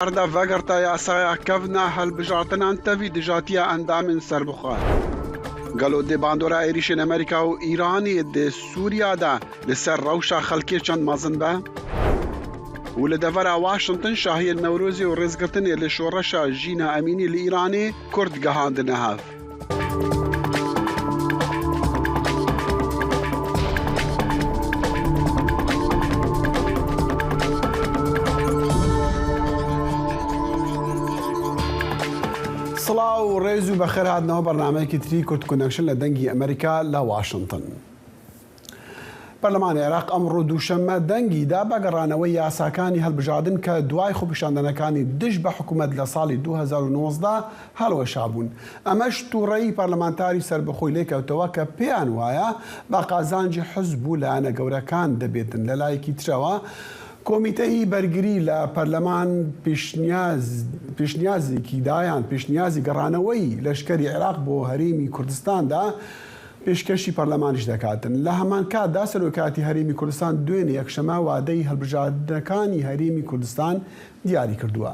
Arda vegerta yasaya kevna helbijartina tevî dijatiya endamên serbixwe. Gelo dê bandora êrişên Amerîka û Îranê di Sûriya de li ser rewşa xelkê çend mezin be? û li devera Washington şahiyên Newrozê û rêzgirtinê li şoreşa Jîna Emînî li Îranê Kurd gihandine hev. سڵاو و ڕێز و بەخێر هاتنەوە بەرنامەیەکی تری کورد کۆنەکشن لە دەنگی ئەمریکا لە واشنگتن. پەرلەمانی عێراق ئەمڕۆ دووشەممە دەنگی دا بە گەڕانەوەی یاساکانی هەڵبژاردن کە دوای خۆپیشاندنەکانی دژ بە حکوومەت لە ساڵی 2019 هەڵوەشا بوون. ئەمەش تووڕەیی پەرلەمانتاری سربەخۆی لێکەوتەوە کە پێیان وایە بە قازانجی حزب و لایەنە گەورەکان دەبێتن. لە لایەکی ترەوە کۆمیتەی بەرگری لە پەرلەمان پێشنیازێکی دایان پێشنیازی گەڕانەوەی لەشکری عێراق بۆ هەرێمی کوردستاندا پێشکەشی پەرلەمانیش دەکاتن. لە هەمان کاتدا سەرۆکاتی هەرێمی کوردستان دوێنێ یەکشەمە وادەی هەڵبژاردنەکانی هەرێمی کوردستان دیاری کردووە.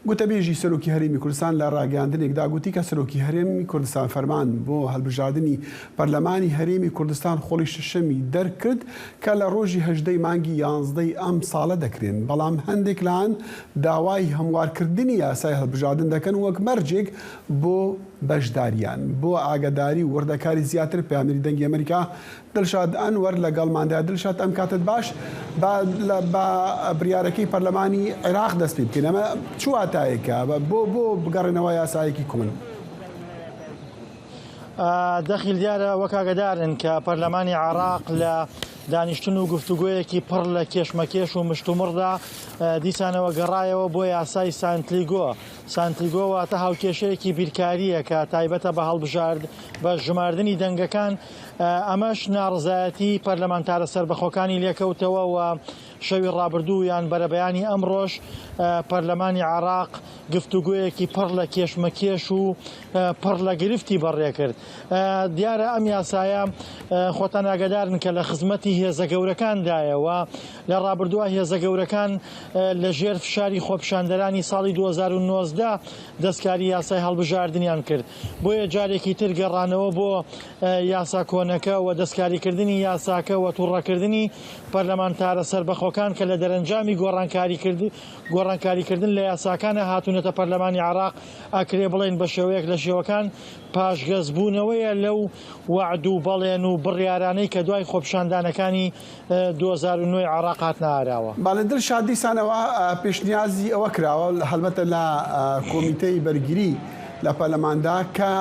گوتەبێژی سەرۆکی هەرێمی کوردستان لە ڕاگەاندنێکدا گوتی کە سەرۆکی هەرێمی کوردستان فەرمان بۆ هەڵبژاردننی پەرلەمانی هەرێمی کوردستان خۆڵی شەشەمی دەرکرد کە لە ڕۆژی 18 مانگی 11 ئەم ساڵە دەکرێن. بەڵام هەندێک لایەن داوای هەموارکردنی یاسای هەڵبژاردن دەکەن وەک مەرجێک بۆ بەشداریان بۆ ئاگاداری وردەکاری زیاتر. پەیامەری دەنگی ئەمریکا دڵشاد ئەنوەر لەگەڵماندا. دڵشاد ئەم کاتت باش بە بریارەکەی پەرلەمانی عێراق دەست پێ بکەین. ئەمە چ واتایەکە بۆ بگەڕێنەوە یاسایەکی کۆن؟ دەخیل دیارە وەک ئاگادارن کە پەرلەمانی عێراق لە دانیشتن و گفتوگویەکی پڕ لە کێشمەکێش و مشتومڕدا دیسانەوە گەڕایەوە بۆ یاسای سانتلیگۆ. سانتلیگۆ واتە هاوکێشەیەکی بیرکاریە کە تایبەتە بە ژماردنی دەنگەکان. ئەمەش ناڕزایەتی پەرلەمانتارە سەربەخۆکانی لێکەوتەوە و شەوی ڕابردوو یان بەرەبەیانی ئەمڕۆژ پەرلەمانی عێراق گفتوگویەکی پڕ لە کێشمەکێش و پڕ لە گرفتی بەڕێ کرد. دیارە ئەم یاسایە خۆتان ئاگادارن کە لە خزمەتی هێزە گەورەکاندایەوە لە ڕابردووە هێزە گەورەکان لە ژێر فشاری خۆپیشاندەرانی ساڵی 2019 دەستکاری یاسای هەڵبژاردنیان کرد. بۆیە جارێکی تر گەڕانەوە بۆ یاسا کۆنەکە و دەستکاریکردنی یاساکە و تووڕەکردنی پەرلەمانتارە سەربەخۆکان کە لە دەرەنجامی گۆڕانکاریکردن لە یاساکانە هاتوونەتە پەرلەمانی عێراق ئاکرێ بڵێن بە شێوەیەک لە شێوەکان پاشگەزبوونەوەیە لەو وعد و بەڵێن و بڕیارانەی کە دوای خۆپیشاندانەکانی 2009 عێراق هاتنە ئاراوە. باڵێ دڵشاد دیسانەوە پێشنیازی ئەوە کراوە هەڵبەتە لە کۆمیتەی بەرگری لە پەرلەماندا کە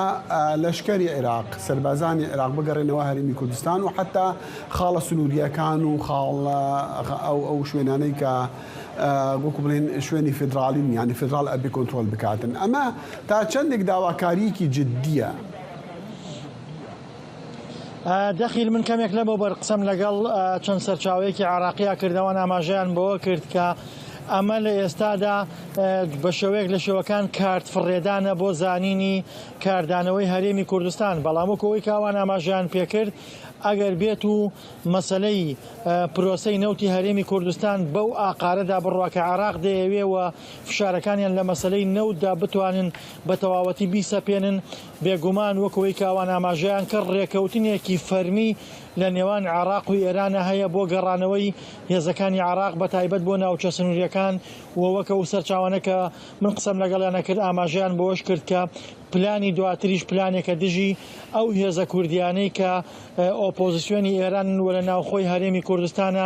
لەشکری عێراق سەربازانی عێراق بگەڕێنەوە هەرێمی کوردستان و حتا خاڵە سنووریەکان و ئەو شوێنانەی کە وەکو بڵێن شوێنی فێدراڵین یانی فێدراڵ ئەبێ کۆنترۆل بکاتن. ئەمە تا چەندێک داواکاریەکی جددیە؟ دەخیل من کەمێک لەمە بەرقسەم لەگەڵ چەند سەرچاوەیەکی عێراقیە کردەوە ئاماژەیان بەوە کرد کە ئەمە لە ئێستادا بە شێوەیەک لە شێوەکان کارت فڕێدانە بۆ زانینی کاردانەوەی هەرێمی کوردستان. بەڵام وەکەوەی کاوان ئاماژەیان پێکرد ئەگەر بێت و مەسەلەی پرۆسەی نەوتی هەرێمی کوردستان بەو ئاقارەدا بڕواکە عێراق دەیەوێەوە فشارەکانیان لە مەسەلەی نەوتدا بتوانن بە تەواوەتی بیسەپێنن. بێگومان وەکەوەی کاوان ئاماژەیان کە ڕێکەوتنێکی فەرمی لە نێوان عێراق و ئێرانە هەیە بۆ گەڕانەوەی هێزەکانی عێراق بە تایبەت بۆ ناوچە سنووریەکان و وەکە و سەرچاوانە کە من قسەم لەگەڵیانە کرد ئاماژەیان بۆش کرد کە پلانی دواتریش پلانێکە دژی ئەو هێزە کوردیانەی کە ئۆپۆزیسیۆنی ئێران وە لە ناوخۆی هەرێمی کوردستانە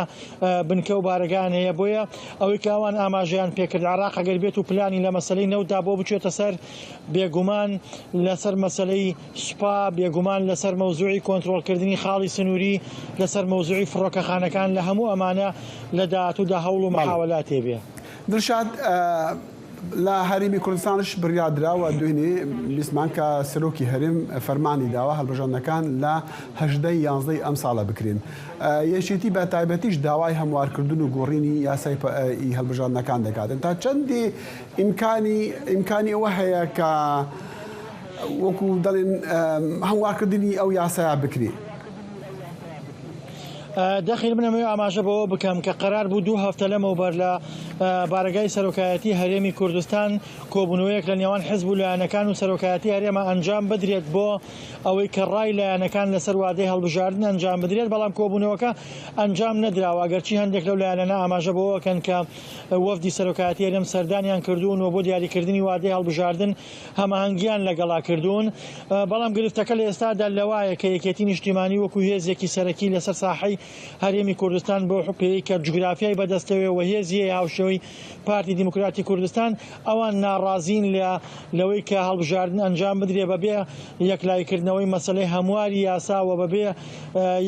بنکە و بارگان هەیە. بۆیە ئەوەی کاوان ئاماژەیان پێکرد عێراق ئەگەر بێت و پلانی لە مەسەلەی نەوتدا بۆ بچێتە سەر بێگومان لەسەر مەسەلەی سوپا، بێگومان لەسەر مەوزوعی کۆنترۆلکردنی خاڵی سنووری، لەسەر مەوزوعی فڕۆکەخانەکان لە هەموو ئەمانە لە داهاتوودا هەوڵ و مەحاوەلات هەبێ. دڵشاد لە هەرێمی کوردستانش بڕیاردراوە دوێنێ بیستمان کە سەرۆکی هەرێم فەرمانی داوە هەڵبژاردنەکان لە 11 ئەم ساڵە بکرێن. یەکێتی بە تایبەتیش داوای هەموارکردن و گۆڕینی یاسای هەڵبژاردنەکان دەکاتن. تا چەندی ئیمکانی ئەوە هەیە کە وەکو دەڵێن هەموارکردنی ئەو یاسایە بکرێت؟ دەخیل منەمەوێ ئاماژە بەوە بکەم کە قەرار بوو 2 هەفتە لەمەوبەر لە بارگای سەرۆکایەتی هەرێمی کوردستان کۆبوونەوەیەک لە نێوان حیزب و لایەنەکان و سەرۆکایەتی هەرێمە ئەنجام بدرێت بۆ ئەوەی کە ڕای لایەنەکان لەسەر وادەی هەڵبژاردن ئەنجام بدرێت، بەڵام کۆبوونەوەکە ئەنجام نەدراوە. گەرچی هەندێک لەو لایەنە ئاماژە بەوەکەن کە وەفدی سەرۆکایەتی هەرێم سەردانیان کردوون و بۆ دیاریکردنی وادەی هەڵبژاردن هەماهەنگیان لەگەڵا کردوون، بەڵام گرفتەکە لە ئێستادا لەوایە کە یەکێتی نیشتیمانی وەکو هێزێکی سەرەکی لەسەر ساحەی هەرێمی کوردستان بۆ حوپەیەی کە جوگرافیای بەدەستەوێ و هێزیە هاوشێوەی پارتی دیموکراتی کوردستان ئەوان ناڕازین لەوەی کە هەڵبژاردن ئەنجام بدرێ بەبێ یەکلایکردنەوەی مەسەلەی هەمواری یاسا و بەبێ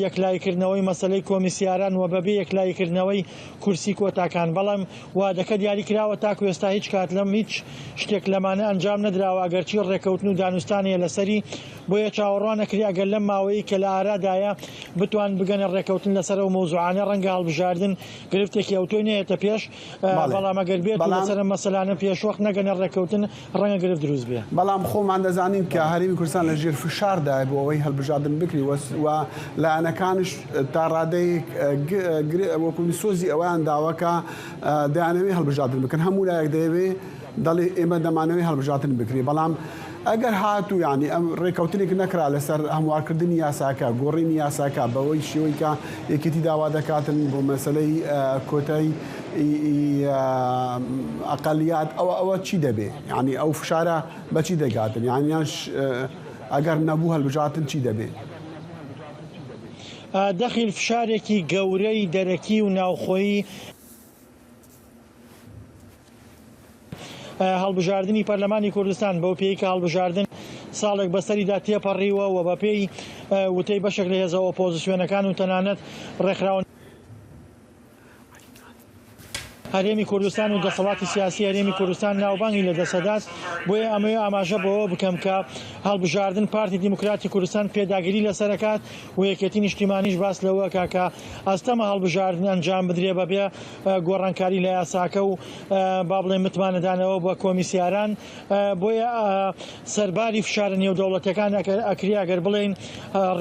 یەکلایکردنەوەی مەسەلەی کۆمیسیاران و بەبێ یەکلایکردنەوەی کورسی کۆتاکان. بەڵام وادەکە دیاری کراوە تاکو ئێستا هیچ کات لەم هیچ شتێک لەمانە ئەنجام نەدراوە، گەرچی ڕێکەوتن و دانوستانیە لەسەری، بۆیە چاوەڕوان نەکرێ ئەگەر لەم ماوەیە کە لە ئارادایە بتوان بگەنە ڕێکەوتن لەسەر و مۆزوعانە ڕەنگە هەڵبژاردن گرفتێکی ئەوتۆی نێتە پێش، بەڵام ئەگەر بێت لەسەر مەسەلانە پێشوەخت نەگەنە ڕێکەوتن ڕەنگە گرفت دروست بێ. بەڵام خۆمان دەزانین کە هەرێمی کوردستان لە ژێر فشاردای بۆ ئەوەی هەڵبژاردن بکری و لایەنەکانش تا ڕادەی وەکو سۆزی ئەویان داوەکە دەیانەوێ هەڵبژاردن بکەن، هەموو لایەک دەیەوێ دەڵێ ئێمە دەمانەوەی هەڵبژاردن بکری، بەڵام ئەگەر هاتوو ینی ئەم ڕێکەوتنێک نەکرا لەسەر هەموارکردنی یاساکە، گۆڕینی یاساکە بەوەی شێوەی کە یەکێتی داوا دەکاتن بۆ مەسەلەی کۆتایی ئەقەلیات، ئەوە چی دەبێ؟ ینی ئەو فشارە بەچی دەگاتن؟ یانیانش ئەگەر نەبوو هەڵبژاردن چی دەبێ؟ دەخیل فشارێکی گەورەی دەرەکی و ناوخۆیی هەڵبژاردننی پەرلەمانی کوردستان بەو پێی کە هەڵبژاردن ساڵێک بەسەریدا تێپەڕیوە و بەپێی وتەی بەشێک لە هێزە ئۆپۆزیسیۆنەکان و تەنانەت ڕێکخراون هەرێمی کوردستان و دەسەڵاتی سیاسی هەرێمی کوردستان ناوبانگی لە دەسەدات. بۆیە ئەمەوێ ئاماژە بەوە بکەم کە هەڵبژاردن پارتی دیموکراتی کوردستان پێداگیری لەسەرکات و یەکێتی نیشتیمانیش باس لەوە کاکە ئەستەمە هەڵبژاردن ئەنجام بدرێ بەبێ گۆڕانکاری لە یاساکە و با بڵێ متمانەدانەوە بە کۆمیسیاران. بۆیە سەرباری فشارە نێودەوڵەتیەکان ئەکری ئەگەر بڵێن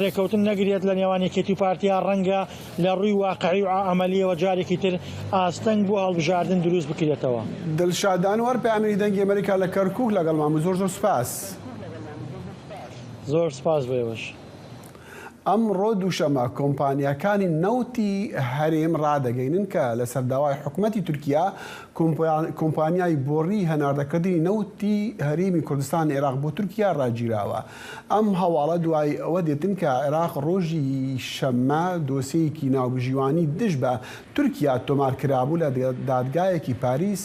ڕێکەوتن نەگرێت لە نێوان یەکێتی و پارتیا ڕەنگە لە ڕووی واقعی و ئەمەلیەوە جارێکی تر ئاستەنگ بۆ هەڵبژاردن دروست بکرێتەوە. دڵشادان وەرپەیامەری دەنگی ئەمریکا لە کەرکووک لەگەڵمان بوو. زۆر سوپاس. زۆر سپاس بۆیەوەش. ئەمڕۆ دووشەمە کۆمپانیەکانی نەوتی هەرێم ڕادەگەینن کە لە سەرداوای حکوومەتی تورکیا کۆمپانیای بۆڕی هەناردەکردنی نەوتی هەرێمی کوردستان عێراق بۆ تورکیا ڕاگیراوە. ئەم هەواڵە دوای ئەوە دێتن کە عێراق ڕۆژی شەممە دۆسەیەکی ناوبژیوانی دژ بە تورکیا تۆمارکرابوو لە دادگایەکی پاریس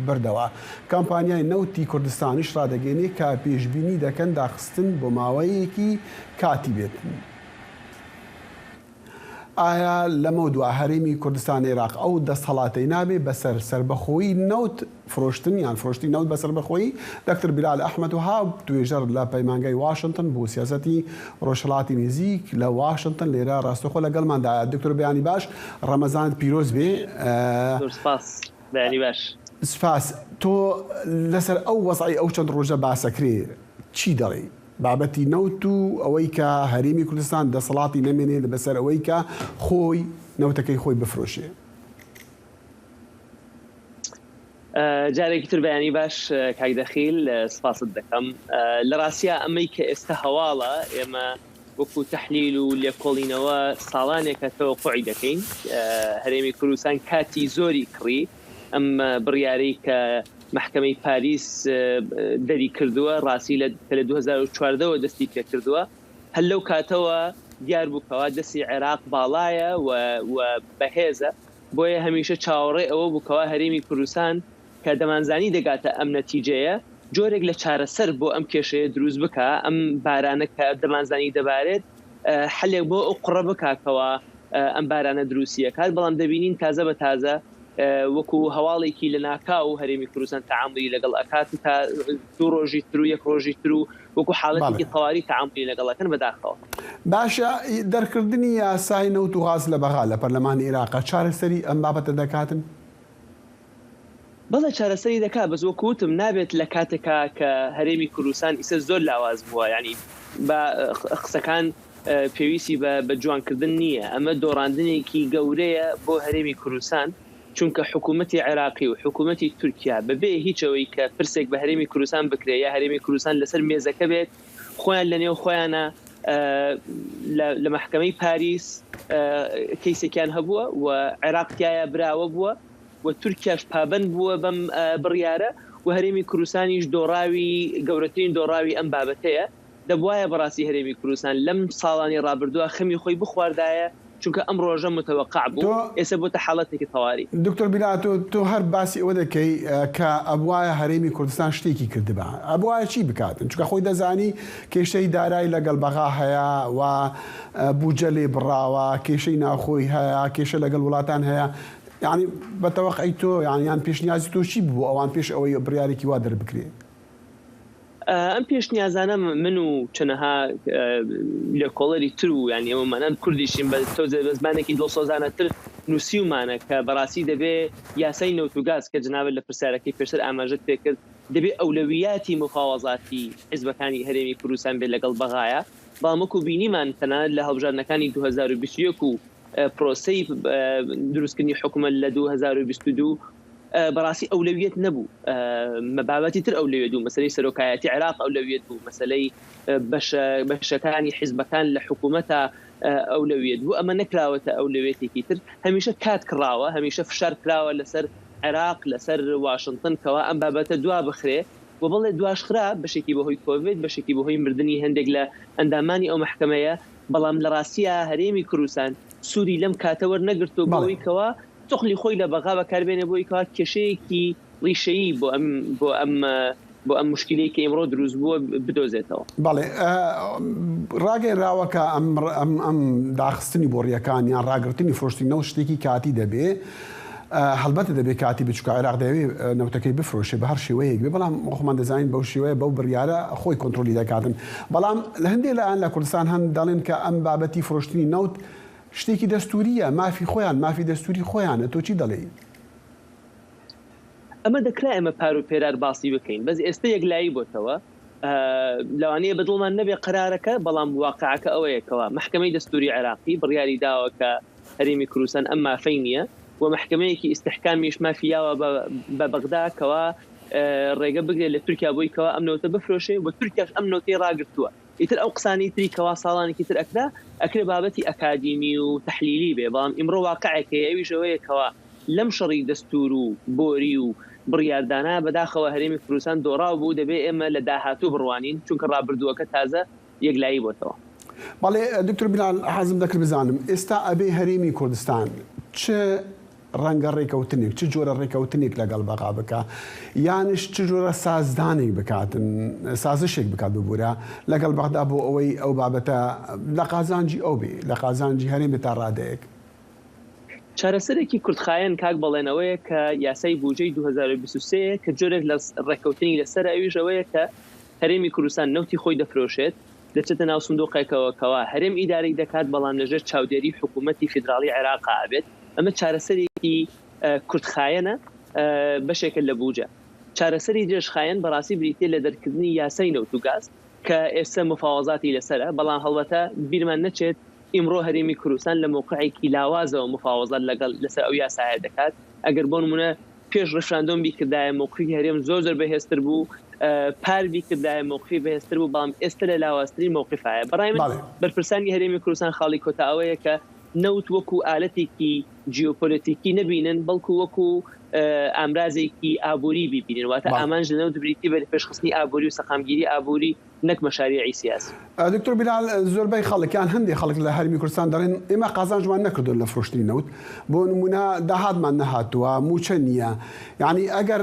بردەوە. کامپانیای نەوتی کوردستانیش ڕادەگەینێ کە پێشبینی دەکەن داخستن بۆ ماوەیەکی کاتی بێتن. ئایا لەمە دووە هەرێمی کوردستان عێراق ئەو دەسەڵاتەی نابێ بەسەر سربەخۆیی نەوت فرۆشتن یان فرۆشتی نەوت بەسەر بەخۆیی؟ دکتۆر بیلال ئەحمەد وهاب توێژەر لە پەیمانگای واشنگتن بۆ سیاسەتی ڕۆژهەڵاتی نزیک لە واشنگتن لێرە ڕاستەوخۆ لەگەڵماندایە. دکتۆر بەیانی باش، ڕەمەزانت پیرۆز بێ. سپاس. بەیانی باش. سپاس. تۆ لەسەر ئەو وەزعی ئەو چەند ڕۆژە باسەکرێ چی دەڵێ؟ بابەتی نەوت و ئەوەی کە هەرێمی کوردستان دەسەڵاتی نەمێنێ بەسەر ئەوەی کە خۆی نەوتەکەی خۆی بفرۆشێ. جارێکی تر بەیانی باش کاک دەخیل، سپاست دەکەم. لە ڕاستیە ئەمەی کە ئێستا هەواڵە ئێمە وەکو تەحلیل و لێکۆڵینەوە ساڵانێکە تەوەقوعی دەکەین. هەرێمی کوردستان کاتی زۆری کڕی ئەم بڕیارەی کە محکمەی پاریس دەری کردووە، ڕاستی لە 2014ەوە دەستی پێ کردووە. هەر لەو کاتەوە دیار بووکەوە دەستی عێراق باڵایە و بەهێزە، بۆیە هەمیشە چاوەڕێ ئەوە بووکەوە هەرێمی کوردستان کە دەمانزانی دەگاتە ئەم نەتیجەیە جۆرێک لە چارەسەر بۆ ئەم کێشەیە دروست بکە، ئەم بارانە کە دەمانزانی دەبارێت حلێک بۆ ئەو قوڕە بکاکەوە ئەم بارانە دروستیەکات. بەڵام دەبینین تازە بە تازە وەکو هەواڵێکی لە ناکاو هەرێمی کوردستان تەعاملی لەگەڵ ئەکات تا 2 ڕۆژی تر و 1 ڕۆژی تر و وەکو حاڵەتێکی تەواوی تەعاملی لەگەڵەکەن بەداخەوە. باشە، دەرکردنی یاسای نەوت و غاز لە بەغا لە پەرلەمانی عێراق چارەسەری ئەم بابەتە دەکاتن؟ بەڵێ چارەسەری دەکات، بەس وەکوتم نابێت لە کاتێکا کە هەرێمی کوردستان ئیسە زۆر لاواز بووە، ینی بە قسەکان پێویستی بە جوانکردن نییە. ئەمە دۆڕاندنێکی گەورەیە بۆ هەرێمی کوردستان، چونکە حکوومەتی عێراقی و حکوومەتی تورکیا بەبێ هیچەوەی کە پرسێک بە هەرێمی کوردستان بکرێ یا هەرێمی کوردستان لەسەر مێزەکە بێت، خۆیان لە نێو خۆیانە لە محکەمەی پاریس کەیسێکیان هەبووە و عێراقتیایە براوە بووە و تورکیاش پابند بووە بەم بڕیارە و هەرێمی کوردستانیش دۆڕاوی گەورەترین دۆڕاوی ئەم بابەتەیە. دەبوایە بەڕاستی هەرێمی کوردستان لەم ساڵانی ڕابردووە خەمی خۆی بخواردایە، چونکە ئەم ڕۆژە متوقع بوو، ئێستا بۆتە حاڵەتێکی تەواوی. دکتۆر بیلات تۆ هەر باسی ئەوە دەکەی کە ئەبوایە هەرێمی کوردستان شتێکی کردبا، ئەبوایە چی بکاتن؟ چونکە خۆی دەزانی کێشەی دارایی لەگەڵ بەغا هەیە و بوجە لێ بڕاوە، کێشەی ناوخۆی هەیە، کێشە لەگەڵ وڵاتان هەیە. یعنی بەتەوەقعی تۆ یان پێشنیازی تۆ چی بوو ئەوان پێش ئەوەی بڕیارێکی وا دەربکرێ؟ ئەم پێشنیازانە من و چەنەها لە کۆڵەری تر و ینی ئەومانان کوردیشین بە تۆزێ بە زمانێکی دڵسۆزانەتر نووسیومانە کە بەڕاستی دەبێ یاسای نەوت و گاز کە جنابێت لە پرسیارەکەی پێشتر ئاماژەت پێکرد، دەبێ ئەولەویاتی مفاوەزاتی حیزبەکانی هەرێمی کوردستان بێت لەگەڵ بەغایە. بەڵامەکو بینیمان تەنانەت لە هەڵبژاردنەکانی 2021 و پرۆسەی دروستکردنی حکوومەت لە 2022 بەڕاستی ئەولەویەت نەبوو، مەبابەتی تر ئەولەویەت بوو، مەسەلەی سەرۆکایەتی عێراق ئەولەویەت بوو، مەسەلەی بەشەکانی حیزبەکان لە حکوومەتە ئەولەویەت بوو. ئەمە نەکراوەتە ئەولەویەتێکی تر، هەمیشە کات کراوە، هەمیشە فشار کراوە لەسەر عێراق، لەسەر واشنگتن کەوا ئەم بابەتە دوا بخرێ و بڵێ دواش خرا، بەشێکی بەهۆی کۆڤید، بەشێکی بەهۆی مردنی هەندێک لە ئەندامانی ئەو محکەمەیە. بەڵام لە ڕاستیە هەرێمی کوردستان سووری لەم کاتەوە نەگرتو بەوەی کەوا تۆخلی خۆی لە بەغا بەکاربێنێ بۆی کەوا کێشەیەکی ڕیشەیی بۆ ئەم مشکلەی کە ئێمڕۆ دروست بووە بدۆزێتەوە. بەڵێ ڕاگەیراوە کە ئەم داخستنی بۆڕیەکان یان ڕاگررتنی فرۆشتنەوە شتێکی کاتی دەبێ، هەڵبەتە دەبێت کاتی بچکە عێراق دەوێت نەوتەکەی بفرۆشێ بە هەر شێوەیەک بێ، بەڵام خۆمان دەزانین بەو شێوەیە بەو بڕیارە خۆی کۆنتترۆلی دەکاتن. بەڵام لە هەندێک لایەن لە کوردستان هەن دەڵێن کە ئەم بابەتی فرۆشتنی نەوت شتێکی دەستوریە، مافی خۆیان مافی دەستوری خۆیانە. تۆ چی دەڵێ؟ ئەمە دەکرا ئێمە پار و پێرار باسی بکەین، بەس ئێستا یەکلایی بۆتەوە لەوانەیە بەدڵمان نەبێ قرارەکە، بەڵام واقعەکە ئەوەیەکەوە محکەمەی دەستوری عێراقی بڕیاری داوە کە هەرێمی کوردستان ئەم مافەی نییە و محکەمەیەکی ئیستحکامیش مافیاوە بە بەغدا کەوا ڕێگە بگرێت لە تورکیا بۆی کەوا ئەم نەوتە بفرۆشێ و تورکیاش ئەم نەوتەی ڕاگرتووە. ئیتر ئەو قسانی تری کەوا ساڵانێکی تر ئەکرێ بابەتی ئەکادیمی و تەحلیلی بێ، بەڵام ئیمڕۆ واقعەکەی ئەویش ئەوەیەکەوە لەم شەڕی دەستور و بۆری و بڕیاردانە بەداخەوە هەرێمی کوردستان دۆڕاو بوو، دەبێ ئێمە لە داهاتوو بڕوانین، چونکە ڕابردووەکە تازە یەکلایی بۆتەوە. بەڵێ دکتۆر بیلال حەزم دەکرد بزانم ئێستا ئەبێ هەرێمی کوردستان چه ڕەنگە ڕێکەوتنێک چ جۆرە ڕێکەوتنێک لەگەڵ بەغا بکە، یانش چ جۆرە سازدانێک بکاتن، سازشێک بکات ببوورە لەگەڵ بەغدا بۆ ئەوەی ئەو بابەتە لە قازانجی ئەو بێ، لە قازانجی هەرێمی تا ڕادەیەک. چارەسەرێکی کوردخایەن کاک بەڵێنەوەیە کە یاسای بودجەی 2023 کە جۆرێک لە ڕێکەوتنی لەسەر ئەویژەوەیە کە هەرێمی کوردستان نەوتی خۆی دەفرۆشێت، دەچێتە ناو سندوقێکەوە کەوا هەرێم ئیدارەی دەکات، بەڵام لەژێر چاودێری حکوومەتی فیدراڵی عێراق ئابێت. ئەمە چارەسەرێکی کوردخایەنە، بەشێکە لە بودجە. چارەسەری درێژخایەن بەڕاستی بریتێ لە دەرکردنی یاسای نەوت و گاز کە ئێستا مفاوەزاتی لەسەرە، بەڵام هەڵبەتە بیرمان نەچێت ئیمڕۆ هەرێمی کوردستان لە موقعێکی لاوازەوە مفاوەزات لەگەڵ لەسەر ئەو یاسایە دەکات. ئەگەر بۆ نمونە پێش ڕەفراندۆم بیکردایە موقعی هەرێم زۆر بەهێزتر بوو، پار بیکردایە موقعی بەهێزتر بوو، بەڵام ئێستا لە لاوازترین موقعایە. بەڕای من بەرپرسانی هەرێمی کوردستان خاڵی کۆتا ئەوەیە کە نەوت وەکو ئالەتێکی جیۆپۆلیتیکی نەبینن، بەڵکو وەکو ئامرازێکی ئابووری ببینن، واتە ئامانج لە نەوت بریتی بە پێشخستنی ئابووری و سەقامگیری ئابووری، نەک مەشاریعی سیاسی. دکتۆر بیلال زۆربەی خەڵکیان هەندێک خەڵک لە هەرێمی کوردستان دەڵێن ئێمە قازانجمان نەکردوون لە فرۆشتنی نەوت، بۆ نمونە داهاتمان نەهاتووە، موچە نییە. یعنی ئەگەر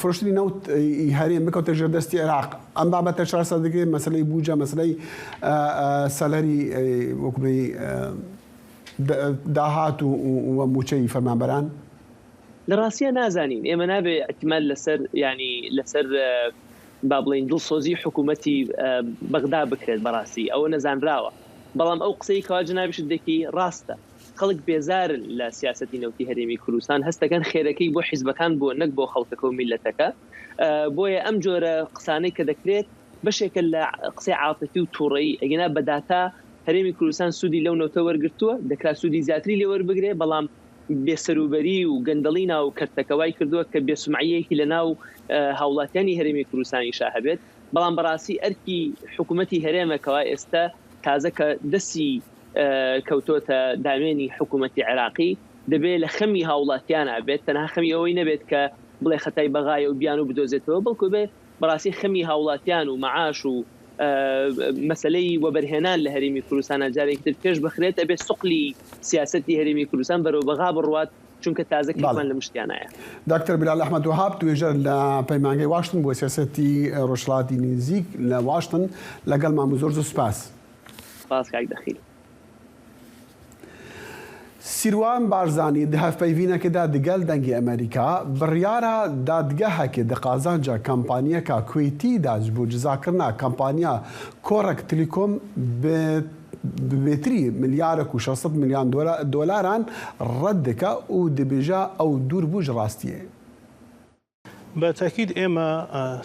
فرۆشتنی نەوت هەرێم بکەوتە ژێردەستی عێراق، ئەم بابەتە چارەسەر دەکرێت، مەسەلەی بودجە، مەسەلەی سەلەری وەکوبەی داهات و موچەی فەرمانبەران. لە ڕاستیە نازانین، ئێمە نابێ احتیمال لەسەر ینی لەسەر با بڵین دڵسۆزی حکوومەتی بەغدا بکرێت، بەڕاستی ئەوە نەزانراوە. بەڵام ئەو قسەی کەوا جنابیشت دەکی ڕاستە، خەڵک بێزارن لە سیاسەتی نەوتی هەرێمی کوردستان، هەستەکەن خێرەکەی بۆ حیزبەکان بۆ نەک بۆ خەڵکەکە و میلەتەکە. بۆیە ئەم جۆرە قسانەی کە دەکرێت بەشێکە لە قسەی عاتفی و تووڕەیی ئەگەنا بەداتا هەرێمی کوردستان سوودی لەو نەوتە وەرگرتووە دەکرا سوودی زیاتری لێ وەربگرێ بەڵام بێسەروبەری و گەندەڵی ناو کەرتەکەوای کردووە کە بێسومعیەکی لە ناو هاوڵاتیانی هەرێمی کوردستانیشا هەبێت بەڵام بەڕاستی ئەرکی حکوومەتی هەرێمەکەوە ئێستا تازە کە دەستی کەوتۆتە دامێنی حکوومەتی عێراقی دەبێت لە خەمی هاوڵاتیانە بێت تەنها خەمی ئەوەی نەبێت کە بڵێ خەتای بەغایە و بیان و بدۆزێتەوە بەڵکو بێ بەڕاستی خەمی هاوڵاتیان و مەعاش و مەسلەی وەبەرهێنان لە هەرێمی کوردستان جارێکتر پێش بخرێت ئەبێ سوقلی سیاسەتی هەرێمی کوردستان بەرەو بەغا بڕوات چونکە تازە کلمان لە مشتیانایە. دکتۆر بلال ئەحمەد وهاب توێژەر لە پەیمانگەی واشنتن بۆ سیاسەتی ڕۆژهەڵاتی نزیک لە واشنتن لەگەڵ مامۆ زۆر سوپاس. سپاس کاک دەخیل. سیروان بارزانی دهفپەیڤینەکەدا دەگەل دەنگی ئەمریکا بڕیارە دادگەهەکێ دەقازانجا کامپانیەکە کوێتیدا بۆ جزاکردنا کامپانیا کۆڕک تلیکۆم بێتری ملیارێک و 600 ملیۆن دۆلاران ڕەت دەکا و دەبێژە ئەو دوور بووش ڕاستیە. بەتاکید ئێمە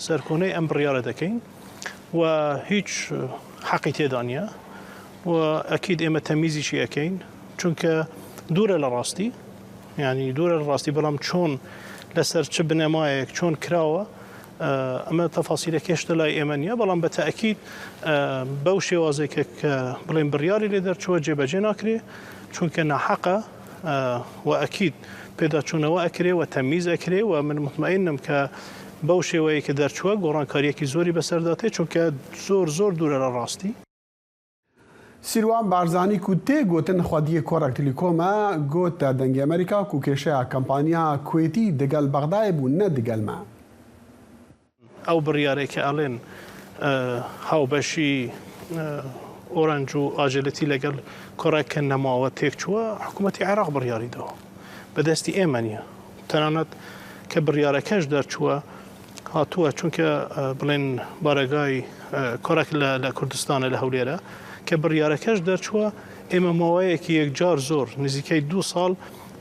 سەرکۆنەی ئەم بڕیارە دەکەین و هیچ حەقی تێدا نیە و ئەکید ئێمە تەمیزیشی ئەەکەین چونکە دوورە لە ڕاستی یعنی دوورە لە ڕاستی بەڵام چۆن لەسەر چ بنەمایەک چۆن کراوە ئەمە تەفاسیلەکەشتە لای ئێمە نیە بەڵام بە تەئەکید بەو شێوازێکە کە بڵێن بڕیاری لێ دەرچووە جێبەجێ ناکرێ چونکە ناحەقە و ئەکید پێداچوونەوە ئەکرێ و تەمیز ئەکرێ و من مطمئنم کە بەو شێوەیە کە دەرچووە گۆڕانکاریەکی زۆری بەسەرداتێ چونکە زۆر دوورە لە ڕاستی. سیروان بارزانی کو تێگوتن خودیە کۆڕک تلیکۆمە گۆتە دەنگی ئەمریکا و کێشەیە کەمپانیا کوێتی دەگەل بەغدای بوو نە دەگەلمە. ئەو بڕیارێک کە ئەڵێن هاوبەشی ئۆرەنج و ئاژەلەتی لەگەڵ کۆڕێککە نەماوە تێکچووە حکوومەتی عێراق بڕیاریدەوە بەدەستی ئێمە نییە تەنانەت کە بڕیارەکەش دەرچووە هاتووە چونکە بڵێن بارەگای کۆڕێک لە کوردستانە لە هەولێرە کە بڕیارەکەش دەرچووە ئێمە ماوەیەکی یەکجار زۆر نزیکەی 2 ساڵ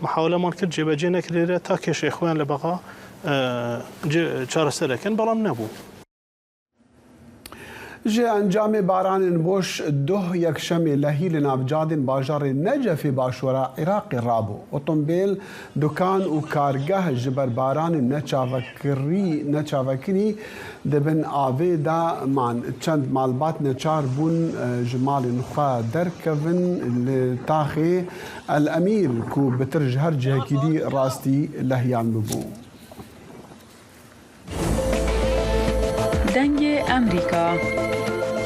محاولەمان کرد جێبەجێ نەکرێرە تا کێشەی خۆیان لە بەغا چارەسەرەکەن بەڵام نەبوو. ji encamê baranên boş doh yekşemê lehî li navcadên bajarê Necefê başûra Iraqê rabû. Otomobîl, dukan û kargeh ji ber baranên neçavekirî dibin avê de man. Çend malbat neçar bûn ji malên xwe derkevin li taxê El Emîr ku bitir ji her cihekî dî rastî lehiyan bibû. دەنگی ئەمریکا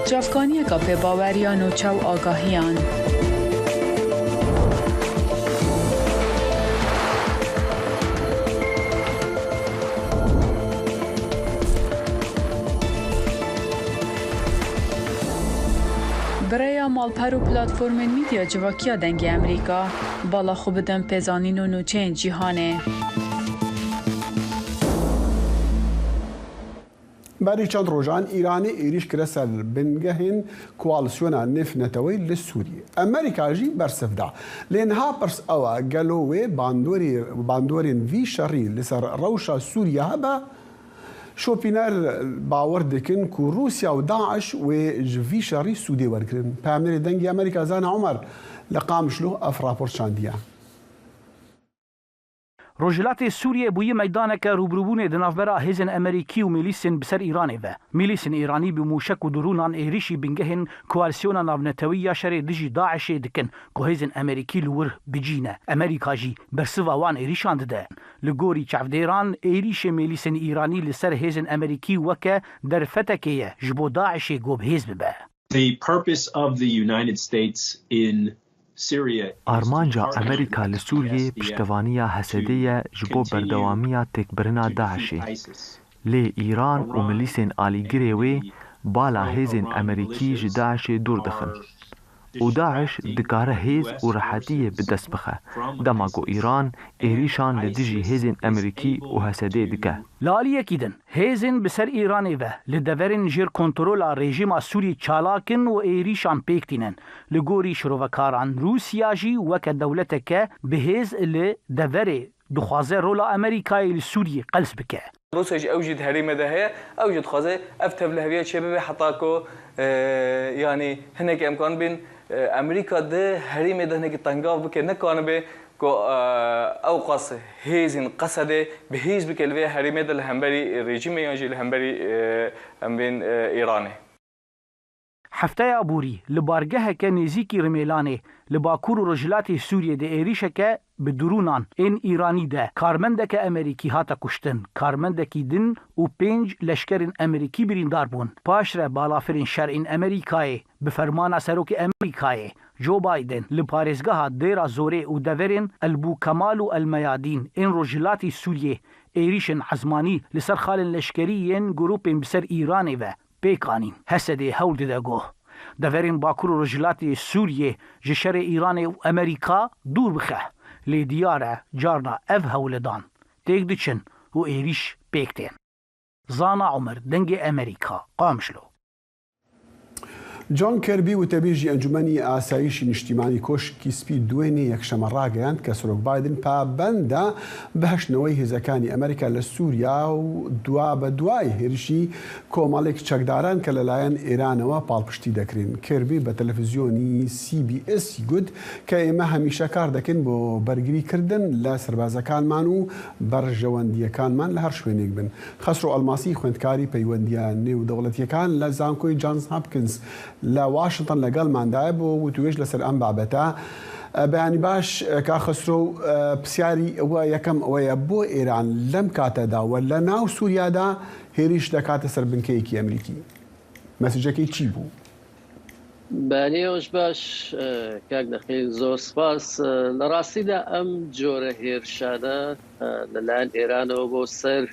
جافکانیەکە پێباوەریان و چاو ئاگاهیان برای مالپەر و پلاتفۆرمên میدیا civakîya dengê ئەمریکا bala xwe bidin pêzanîn û nûçeyên cîhanê. برای چند روزان ایرانی ایریش کرد سر بنگهین کوالسیون نفنتوی لسوریه. امریکا جی برسفدا. لینها پرس آوا گلوه باندورین وی شری لسر روشا سوریه هبا شوپینر باور دکن که روسیا و داعش و جوی شری سودی ورکرن. پامنری دنگی امریکا زن عمر لقامشلو افراپورت شاندیه. روجلاتی سوریه بوی میدانک روبروبونه دنافبرا هزن امریکی و میلیسن بسر ایرانی و میلیسن ایرانی به موشک و درونان ایریشی بنگهن کوالسیون ناونتوی یا شر دجی داعش دکن که هزن امریکی لور بجینه امریکا جی برسوا وان ایریشان دده لگوری چفدیران ایریش میلیسن ایرانی لسر هزن امریکی وکه در فتکه جبو داعش گوب هز ببه. The purpose of the United States in ئارمانجا ئەمریکا لە سووریێ پشتەوانیە هەسەدەیە ji بۆ بەردەوامیە تێکبرنا داعشێ لێ ئیران و ملیسên ئالیگرێ wê bala hêzên ئەمریکî ji Daişê dûr dixin û Daeş dikare hêz û rehetiyê bi dest bixe dema ku Îran êrîşan li dijî hêzên Emerîkî û hesedê dike. Li aliyekî din hêzên bi ser Îranê ve li deverên jêr kontrola rejîma Sûrî çalakin û êrîşan pêk tînin. Li gorî şirovekaran Rûsya jî weke dewleteke bi hêz li deverê دخوازه رولا ئەمریکای لە سووریە قەلس بکە. روسيا اوجد هريمه دهية اوجد خازه افتب لهويه شباب حطاكو يعني هناك امكان بين امريكا ده هريمه ده هناك تنقاف بك نكان به كو اوقاس هيزن قصده بهيز بك الويه هريمه ده الهمبري ريجيم يجي الهمبري ام بين ايراني هەفتەیە بووری لە بارگەهەکە نێزیکی رمێلانێ لە باکوور و ڕۆژهەڵاتی سووریە دە عێریشەکە bi durûnan ên Îranî de karmendeke Amerîkî hate kuştin, karmendekî din û 5 leşkerên Amerîkî birîndar bûn. Paş re balafirên şerên Amerîkayê bi fermana Serokê Amerîkayê Joe Biden li parêzgeha dêra zorê û deverên Elbû Kemal û Elmeyadîn ên Rojhilatê Sûriyê êrişên hezmanî li ser xalên leşkerî yên grûpên bi ser Îranê ve pêkanîn. Hesedê hewl dide goh. Deverên Bakur û Rojhilatê Sûriyê ji şerê Îranê û Amerîka dûr bixe. Lê diyar e carna ev hewledan têk diçin û êrîş pêk tên. Zana Umer dengê Amerîka qamişlo. جان کەربی وتەبێژی ئەنجومەنی ئاسایشی نیشتیمانی کۆشکی سپی دوێنێ یەکشەمە ڕاگەیاند کە سەرۆک بایدن پابەندە بەهشتنەوەی هێزەکانی ئەمریکا لە سووریا و دوا بە دوای هێرشی کۆمەڵێک چەکداران کە لەلایەن ئێرانەوە پاڵپشتی دەکرێن. کەربی بە تەلەڤیزیۆنی CBS گوت کە ئێمە هەمیشە کار دەکەن بۆ بەرگریکردن لە سەربازەکانمان و بەرژەوەندیەکانمان لە هەر شوێنێک بن. خەسرۆ ئەڵماسی خوێندکاری پەیوەندیە نێودەوڵەتیەکان لە زانکۆی جانز هاپکینز لە واشنگتن لەگەڵماندایە بۆ وتوێژ لەسەر ئەم بابەتە. بەیانی باش کا خسرۆ پرسیاری ئەوە یەکەم ئەوەیە بۆ ئێران لەم کاتەدا و لە ناو سووریادا هێریش دەکاتە سەر بنکەیەکی ئەمریکی. مەسیجەکەی چی بوو؟ بەنێوش باش کاک دەخێن زۆر سپاس. لە ڕاستیدا ئەم جۆرە هێرشانە لەلایەن ئێرانەوە بۆ سەر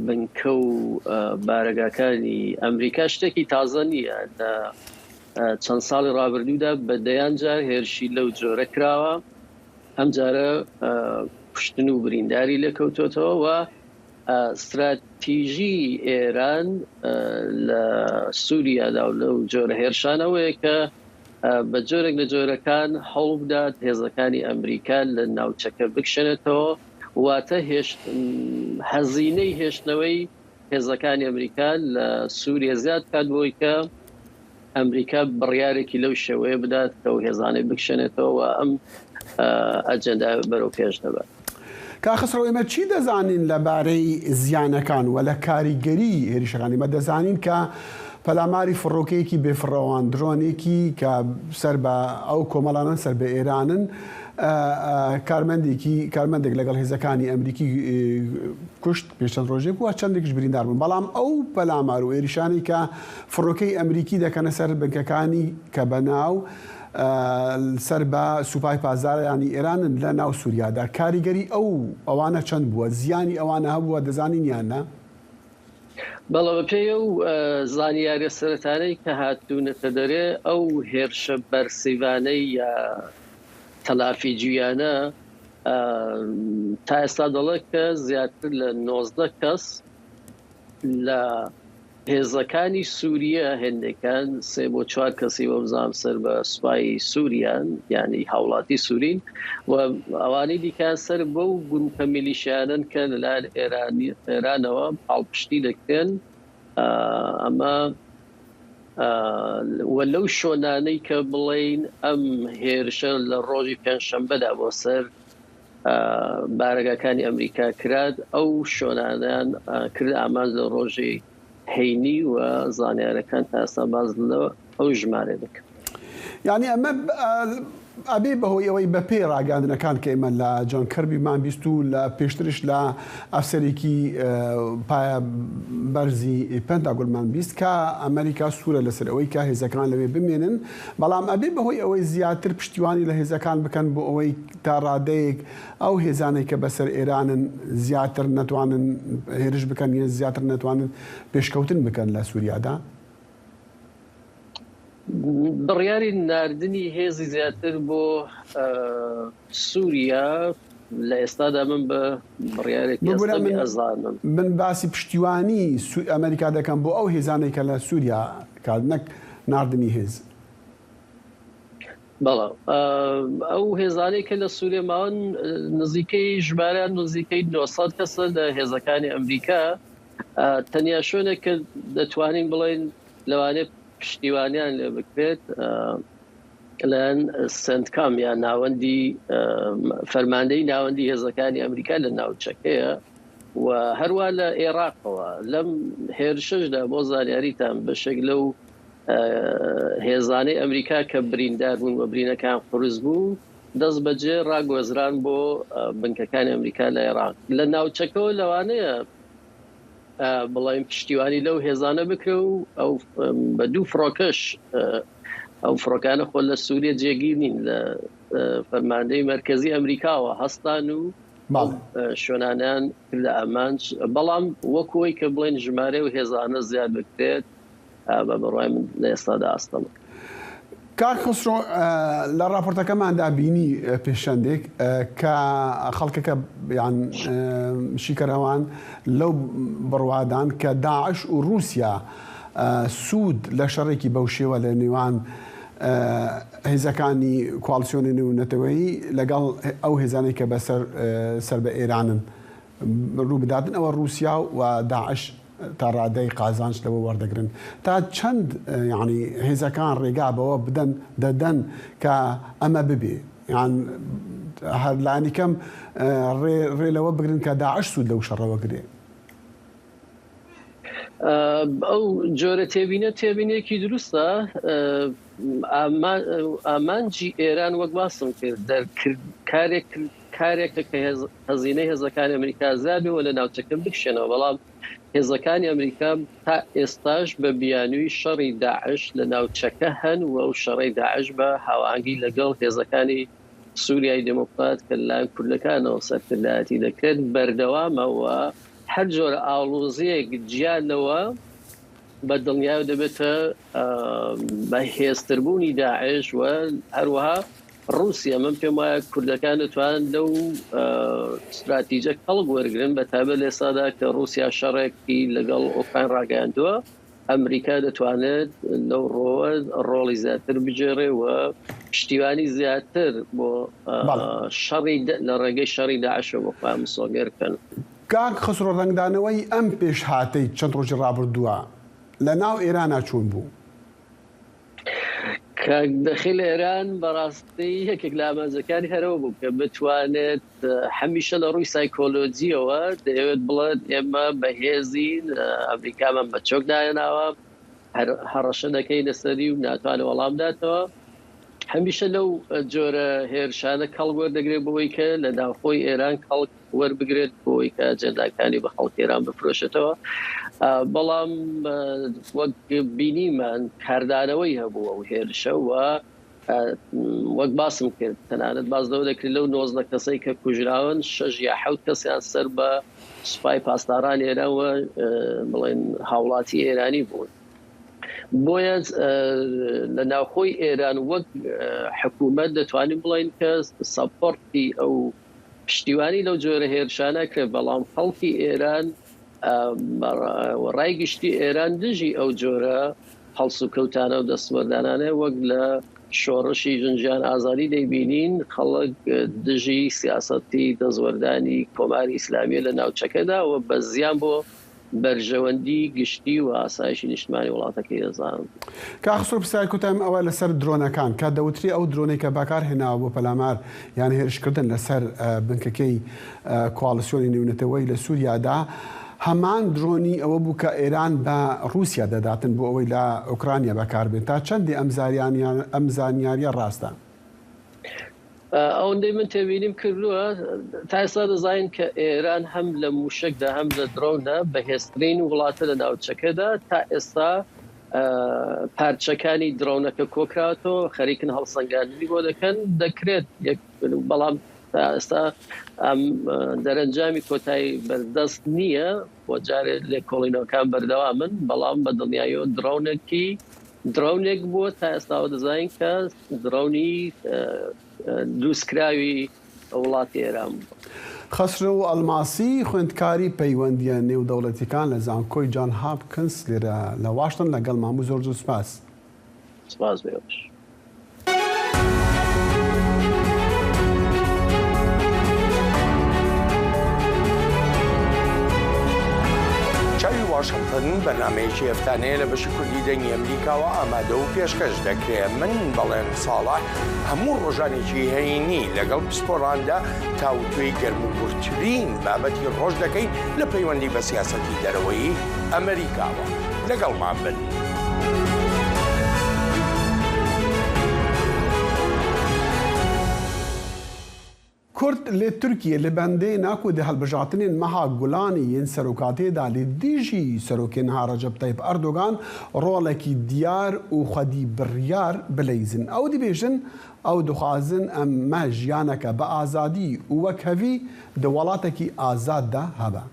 بنکە و بارەگاکانی ئەمریکا شتێکی تازە نییە. لە چەند ساڵی ڕابردوودا بەدەیان جار هێرشی لەو جۆرە کراوە. ئەم جارە کوشتن و برینداری لێکەوتۆتەوە و استراتیژی ئێران لە سووریادا و لەو جۆرە هێرشانەوەیە کە بە جۆرێک لە جۆرەکان هەوڵ بدات هێزەکانی ئەمریکا لە ناوچەکە بکشێنێتەوە واتە هەزینەی هێشتنەوەی هێزەکانی ئەمریکا لە سووریا زیاد کات بۆی کە ئەمریکا بڕیارێکی لەو شێوەیە بدات کە و هێزانەی بکشێنێتەوە و ئەم ئەجەندا بەرەو پێش دەبات. کاخسرۆ ئێمە چی دەزانین لەبارەی زیانەکان و لە کاریگەری هێرشەکانی مە دەزانین کە پەلاماری فڕۆکەیەکی بێفڕەوان درۆنێکی کە سەر بە ئەو کۆمەڵانە سەر بە ئێرانن کارمەندێک لەگەڵ هێزەکانی ئەمریکی کوشت پێشەند ڕۆژێک وە چەندێکش بریندار بوون. بەڵام ئەو پەلامار و ئێریشانی کە فڕۆکەی ئەمریکی دەکەنە سەر بنکەکانی کە بەناو سەر بە سوپای پازارانی ئێرانن لە ناو سووریادا کاریگەری ئەوانە چەند بووە؟ زیانی ئەوانە هەبووە دەزانین یاننا؟ بەڵێ پێی و زانیاریە سەرەتانەی کە هاتوونەتە دەرێ ئەو هێرشە بەرسیوانەی یا تەلافی جویانە تا ئێستا دەڵێت کە زیاتر لە 19 کەس لە هێزەکانی سووریە هێندەکان 3 بۆ 4 کەسی وە بزانام سەر بە سوپای سووریان یعنی هاوڵاتی سوورین و ئەوانەی دیکان سەر بەو گروپە میلیشیانن کە لەلایەن ئێرانەوە پاڵپشتی دەکەن. ئەمە وە لەو شۆنانەی کە بڵێین ئەم هێرشە لە ڕۆژی پێنجشەمبەدا بۆ سەر بارەگاکانی ئەمریکا کراد ئەو شۆنانیان کرد ئامانج لە ڕۆژی هەینی و زانیارەکان تا ئێستا باز لەوە ئەو ژمارە دەکەن. یعنی ئەمە ئەبێ بەهۆی ئەوەی بە پێی ڕاگەاندنەکان کە ئێمە لە جۆن کەربیمان بیست و لە پێشترش لە ئەفسەرێکی پایە بەرزی پێنتاگۆنمان بیست کە ئەمریکا سوورە لەسەر ئەوەی کە هێزەکان لەوێ بمێنن. بەڵام ئەبێ بەهۆی ئەوەی زیاتر پشتیوانی لە هێزەکان بکەن بۆ ئەوەی تا ڕادەیەک ئەو هێزانەی کە بەسەر ئێرانن زیاتر نەتوانن هێرش بکەن یان زیاتر نەتوانن پێشکەوتن بکەن لە سووریادا. بڕیاری ناردنی هێزی زیاتر بۆ سووریا لە ئێستادا من بە بڕیارێکی ئەزانم من باسی پشتیوانی ئەمریکا دەکەم بۆ ئەو هێزانەی کە لە سووریا کات نەک ناردنی هێز. بەڵام ئەو هێزانەی کە لە سووریا ماون نزیکەی ژمارەیان نزیکەی 900 کەسە لە هێزەکانی ئەمریکا تەنیا شوێنێک کە دەتوانین بڵێن لەوانێت پشتیوانیان لێ بکرێت لەن سنتکام یان ناوەندی فەرماندەی ناوەندی هێزەکانی ئەمریکا لە ناوچەکەیە و هەروە لە عێراقەوە لەم هێرشەشدا بۆ زانیاریتان بەشێک لەو هێزانەی ئەمریکا کە بریندار بوون و برینەکان قورس بوو دەست بەجێ ڕاگۆزران بۆ بنکەکانی ئەمریکا لە عێراق لە ناوچەکەەوە لەوانەیە بڵێم پشتیوانی لەو هێزانە بکرێ و ئەو بە دوو فڕۆکەش ئەو فڕۆکانە خۆ لە سووریا جێگیر نین لە فەرماندەی مەرکەزی ئەمریکاوە هەستان و شوێنانیان لە ئەمانج بەڵام وەکوی کە بڵێن ژمارە و هێزانە زیاد بکرێت بە بڕای من لە ئێستادا ئاستەمە. کاک خسرۆ لە راپۆرتەکەماندا بینی پێشەندێک کە خەڵکەکە یان شیکەرەوان لەو بڕوادان کە داعش و رووسیا سوود لە شەڕێکی بەو شێوە لە نێوان هێزەکانی کوالسیۆنی نێونەتەوەیی لەگەڵ ئەو هێزانەی کە بەسەر سەر بە ئێرانن ڕوو بداتن ئەوە رووسیا و داعش تا ڕادەی قازانج لەوە وەردەگرن تا چەند یعنی هێزەکان ڕێگا بەوە بدەن دەدەن کە ئەمە ببێ یان هەر لانی کەم ڕێ لەوە بگرن کە داعش سوود لەو شەڕەوە گرێ. ئەو جۆرە تێبینێکی دروستە ئامانجی ئێران وەک باسم کرد دەرکرد کارێکە کە هەزینەی هێزەکانی ئەمریکا زیادەوە لە ناوچەکە بکشێنەوە بەڵام هێزەکانی ئەمریکا تا ئێستاش بە بیانووی شەڕی داعش لە ناوچەکە هەن و ئەو شەڕی داعش بە هاوانگی لەگەڵ هێزەکانی سووریای دموکرات کە لایەن کوردەکانەوە سەرکردایەتی دەکرێت بەردەوامەوە هەر جۆرە ئاڵۆزیەک گیانەوە بە دڵنیاو دەبێتە بە هێزتربوونی داعش و هەروەها رووسیا من پێم وایە کوردەکان دەتوانن لەو استراتیجە هەڵگ وەرگرن بە تایبەت لە ئێستادا کە رووسیا شەڕێکی لەگەڵ ئۆکراین ڕاگەیاندووە ئەمریکا دەتوانێت لەو ڕۆڵی زیاتر بجێڕێ و پشتیوانی زیاتر بۆ شەڕی لە ڕێگەی شەڕی داعشەوە بۆ خۆیان مسۆگەر بکەن. کاک خسرۆ ڕەنگدانەوەی ئەم پێش هاتەی چەند ڕۆژی ڕابردووە لە ناو ئێرانە چۆن بوو؟ دەخیل ئێران بەڕاستی یەکێک لە ئامانجەکانی هەرەوە بوو کە بتوانێت هەمیشە لە ڕووی سایکۆلۆجیەوە دەیەوێت بڵێت ئێمە بەهێزین ئەمریکامان بە چۆک داهێناوە هەڕەشە دەکەی لەسەری و ناتوانێت وەڵام داتەوە هەمیشە لەو جۆرە هێرشانە کەڵ وەردەگرێت بۆی کە لە ناوخۆی ئێران کەڵک وەربگرێت بۆی کە ئەجەنداکانی بە خەڵکی ئێران بفرۆشێتەوە بەڵام وەک بینیمان کاردانەوەی هەبووە و هێرشە و وەک باسم کرد تەنانەت بازدەوە دەکرێت لەو 19 کەسەی کە کوژراون 6 یا 7 کەسیان سەر بە سوپای پاسداران ئێرانەوە بڵێن هاوڵاتی ئێرانی بوون بۆیان لە ناوخۆی ئێران وەک حکوومەت دەتوانین بڵین کە سەپۆرتی ئەو پشتیوانی لەو جۆرە هێرشانە کرد بەڵام خەڵکی ئێران ڕای گشتی ئێران دژی ئەو جۆرە هەڵس و کەوتانە و دەستوەردانانە وەک لە شۆڕشی ژنجیان ئازادی دەیبینین خەڵک دژی سیاسەتی دەستوەردانی کۆماری ئیسلامیە لە ناوچەکەدا و بە زیان بۆ بەرژەوەندی گشتی و ئاسایشی نیشتمانی وڵاتەکەی دەزانن. کاخسۆ پرسیاری کوتام ئەوە لەسەر درۆنەکان کە دەوتری ئەو درۆنێک کە بەکار هێناوە بۆ پەلامار یان هێرشکردن لەسەر بنکەکەی کوالسیۆنی نێونەتەوەی لە سووریادا هەمان درۆنی ئەوە بوو کە ئێران بە رووسیا دەداتن بۆ ئەوەی لە ئوکرانیا بەکاربێت تا چەندی ئەم زانیاریە ڕاستە؟ ئەوەندەی من تێبینیم کردووە تا ئێستا دەزانین کە ئێران هەم لە موشکدا هەم لە درۆنە بەهێزترین وڵاتە لە ناوچەکەدا تا ئێستا پارچەکانی درۆنەکە کۆکراتەوە خەریکن هەڵسەنگاندنی بۆ دەکەن دەکرێت بەڵام تا ئێستا دەرەنجامی کۆتایی بەردەست نییە بۆ جارێ لێ کۆڵینەوەکان بەردەوامن بەڵام بە دڵنیاییەوە درۆنێک بووە تا ئێستاوە دەزانین کە درۆنی دروستکراوی وڵاتی ئێران بوو. خسرۆ ئەلماسی خوێندکاری پەیوەندیە نێودەوڵەتیەکان لە زانکۆی جان هاپکنس لێرە لە واشنگتن لەگەڵ ماموو زۆر سوپاس. سپاس بێ. واشنطن بەرنامەیەکی هەفتانەیە لە بەشی کوردی دەنگی ئەمریکاوە ئامادە و پێشکەش دەکرێت. من بەڵێن ساڵح هەموو ڕۆژانێکی هەینی لەگەڵ پسپۆراندا تاوتوێی گەرموگورترین بابەتی ڕۆژ دەکەین لە پەیوەندی بە سیاسەتی دەرەوەی ئەمریکاوە. لەگەڵمان بن. کورد لە تورکیە لە بەندەی ناکو دە هەڵبژاتنین مەها گوڵانی یەن سەرۆکاتێدا لە دیژی سەرۆکێنها ڕەجەب تایب ئەردۆغان ڕۆڵێکی دیار و خودی بڕیار بلەیزن. ئەو دەبێژن ئەو دخوازن ئەمە ژیانەکە بە ئازادی و وەک هەوی دە وڵاتێکی ئازاددا هەبە.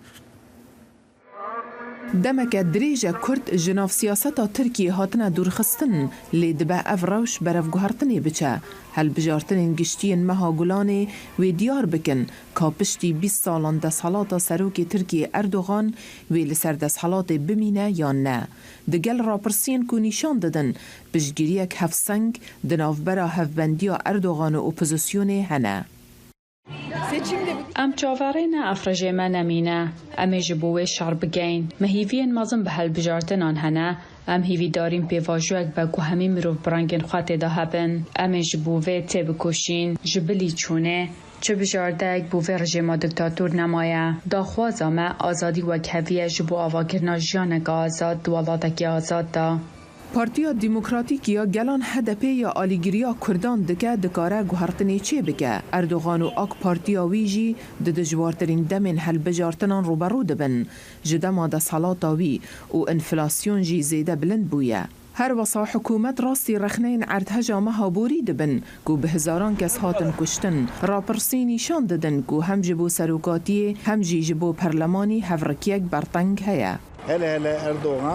دەمەکە درێژە کورد ji nav siyaseta Tirkiye hatine dûrxistin lê dibe ev rewş berevguhertinê biçe. Helbijartinên giştiyên meha Gulanê wê diyar bikin ka piştî 20 salan deshelata serokê Tirkiye Erdogan wê li ser deshelatê bimîne yan ne. Di gel rapirsiyên ku nîşan didin piştgiriyek hevseng di navbera hevbendiya Erdogan û opozisyonê hene. ئەم چاوەڕێنە ئەفرەژێمە نەمینە ئەمێ ji bo wê şer bigeyn mehîviyên mezin bi helbijartinan hene em hîvîdarîn pêvajoyek be ku hemî mirov bi rengên xwe têda hebin em ê ji bo vê tê bikoşîn ji bilî çûnê çi bijardek bo vê rejêma diktatûr nemaye daxwaza me azadî wek heviye ji bo avakirina jiyaneke azad di welatekî azad da. Partiya Demokratîk ya gelan HDP ya alîgiriya Kurdan dike dikare guhertinê çê bike. Erdogan û AK Partiya wî jî di dijwartirîn demên helbijartinan rûberû dibin. Ji dema deshelata wî û enflasyon jî zêde bilind bûye. Her wesa hikûmet rastî rexneyên erdheja meha borî dibin ku bi hizaran kes hatin kuştin. Rapirsî nîşan didin ku hem ji bo serokatiyê hem jî ji bo perlemanî hevrekiyek berteng heye.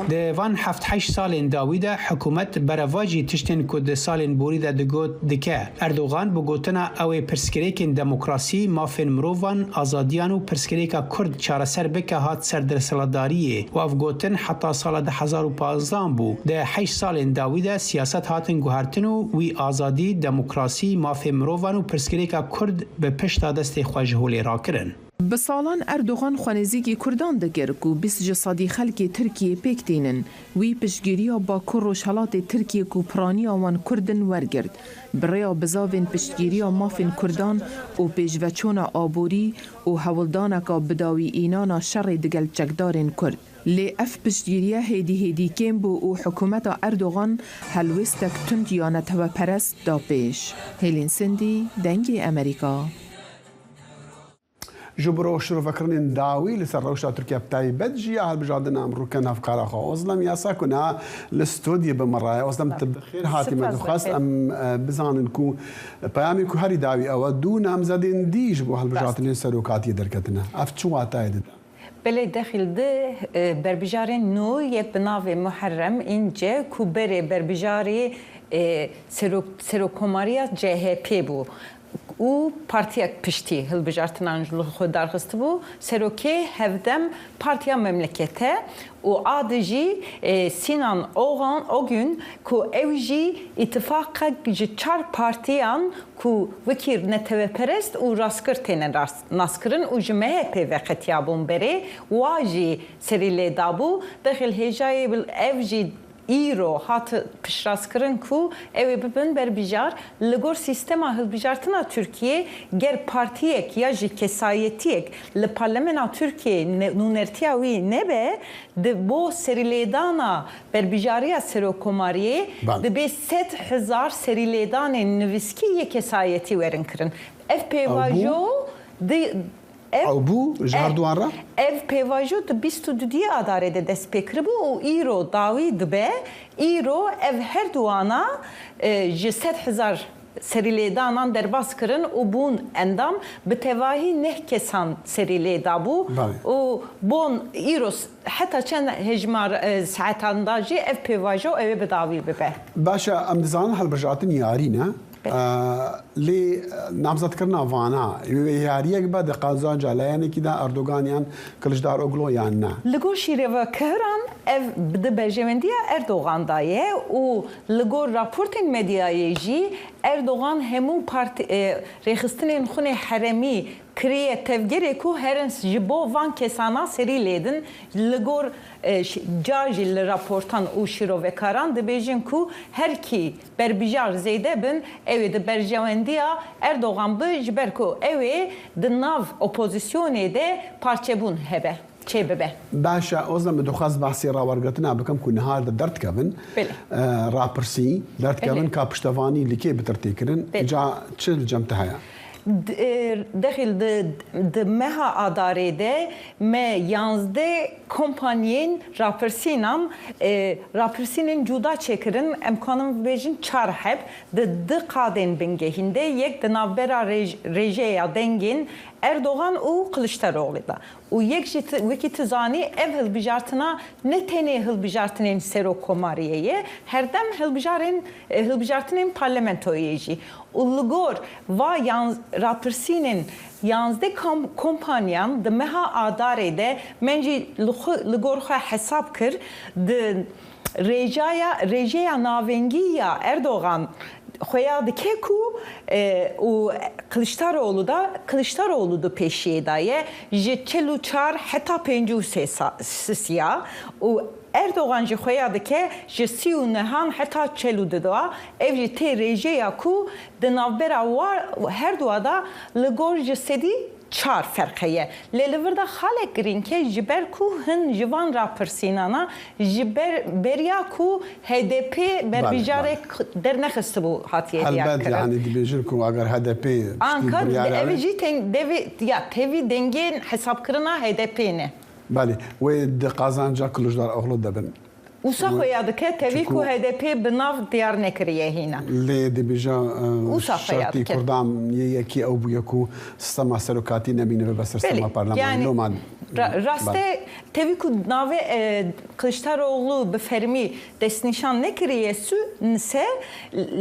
Di van 7-8 salên dawî de hikûmet berevajî tiştên ku di salên borî de digot dike. Erdogan bi gotina ew ê pirsgirêkên demokrasî, mafên mirovan, azadiyan û pirsgirêka Kurd çareser bike hat ser desthilatdariyê û ev gotin heta sala 2015 bû. Di 8 salên dawî de siyaset hatin guhertin û wî azadî, demokrasî, mafên mirovan û pirsgirêka Kurd bi pişta destê xwe ji holê rakirin. Bi salan Erdogan xwenezîkî Kurdan dikir ku 20 sadî xelkê Tirkiye pêk tînin. Wî piştgiriya Bakur Rojhilatê Tirkiye ku piraniya wan Kurdin wergirt. Bi rêya bizavên piştgiriya mafên Kurdan û pêşveçûna aborî û hewildaneka bidawî înana şerê digel çekdarên Kurd. Lê ev piştgiriya hêdî hêdîkên bû û hikûmeta Erdogan helwestek tund ya neteweperest da pêş. Hêlin Sindî, Dengê Amerîka. جبرو شروفكرنين داوي لسروشة تركيا بتاعي بدجي على بجادنا أمريكا نافكارا خا أظلم ياسا كنا الاستوديو بمرة أظلم تبخير هاتي ما دخاس أم بزان نكو بيامي كو هاري داوي أو دو نامزدين ديج بو هالبجادنا سروكاتي دركتنا أفتشوا تايد بله داخل ده بربجارين نو يبناوي محرم إنجا كوبري بربجاري سروكوماريا CHP بو û partiyek piştî hilbijartinan ji xwe darxistibû serokê hevdem Partiya Memlekete û adê jî Sinan Ogan o gün ku ew jî îtifaqek ji 4 partiyan ku wekî neteveperest û rastgir têne naskirin û ji MHP veqetiya bûn berê wa jî serî lê dabû dexil hêjayê ev jî îro hat piştrazkirin ku ew ê bibin berbijar li gor sîstema hilbijartina Tirkiye ger partiyek ya jî kesayetiyek li parlamena Tirkiye nûnertiya wî nebe di bo serîlêdana berbijariya serokomariyê dibe 7,000 serîlêdanên nivîskî yê kesayetî werin kirin. Ev pêvajo Ew bû ji her duan re? Ev pêvajo di 22 adarê de dest pê kiribû û îro dawî dibe îro ev her duwana ji 7,000 serîlêdanan derbas kirin û bûn endam bi tevahî neh kesan serîlê dabû û bon îro heta çend hejmar saetan da jî ev pêvajo ew ê bi dawî bibe. Başa em dizanin helbijartin yarî ne? لێ نامزەتکردنا ڤانە یاریەک بە دە قازانجا لایەنێکی دا ئەردۆغانیان کلژدار ئۆگلۆ یان نا li gor şîrevkeran ev di berjevendiya Erdoğan'dayê û li gor raportên medyayê jî Erdoğan hemû rêxistinên xunê heremî کریه تفگیری کو هرنس جبو وان کسانا سری لیدن لگور جاجی لراپورتان او شیرو و کاران دبیجن کو هر کی بربیجار زیده بن اوی ده برجواندیا اردوغان به جبر کو اوی ده ناو اپوزیسیونی ده پارچه بون هبه چه ببه باشا اوزم دخواست بحثی راورگتنا بکم کو نهار درد کبن راپرسی درد کبن کا پشتوانی لکی بترتیکرن جا چل جمتهایا داخل د مها آداره ده ما یانزده کمپانیین راپرسینن جدا چکرن امکانم بجن چار هب د قادن بنگهinde یک د نavbera rejeye dengin Erdoğan u Kılıçdaroğlu da. U yekşi tizani ev hilbijartına ne tene hilbijartının sero komariyeye herdem hilbijartının parlamentoyeji. Ulugor va rapersinin yansde kompanyan de meha adare de menci lugorha hesap kır de rejeya navengiya Erdoğan Xoya dike ku u Kılıçdaroğlu da peşiye daye je çeluçar heta pencu sesiya u Erdoğan ji xoya dike ji siu nehan heta çelu da evji te rejeya ku de navbera her duada ligor ji sedi çar ferqeye lelevirda xalek girin ke jiber ku hin jivan rapersînana jiber beriya ku HDP berbijarek dernexisti bu hatiye diye elbet yani dibêjin ku eger HDP ankar ev jî tevî dengên hesabkirina HDP ne Balî wê di qazanca Kılıçdaroğlu dibin Usa xoya dike tevî ku HDP bi nav diyar nekiriye hîna lê dibêja şertî Kurdan yekî ew bûye ku sistema serokatî nebîne be ser sistema parlamentoman Raste tevî ku navê Kılıçdaroğlu bi fermî destnîşan nekiriye su nise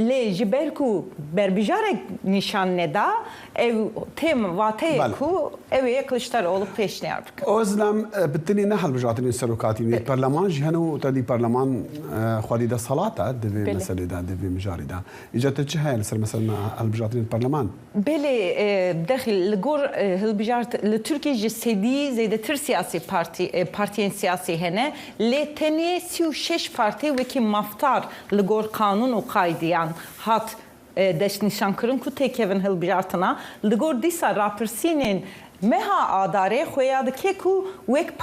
lê ji ber ku berbijarek nîşan neda ev tem wateyê ku ew ê Kılıçdaroğlu pêşniyar bike Ozlam bitinî ne hilbijartinên serokatî parlaman jî hene tedî parlaman xwedî de salata divê meselê de divê mijarî de îca te çi heye li ser mesela hilbijartinên parlaman Belê dexil li gor hilbijart li Tirkiye ji sedî zêdetir siyasî partiyên siyasî hene lê tenê 36 partî wekî maftar li gor kanûn û qaydiyan hat destnîşankirin ku têkevin hilbijartina li gor dîsa rapirsînên meha adarê xoya dike ku wek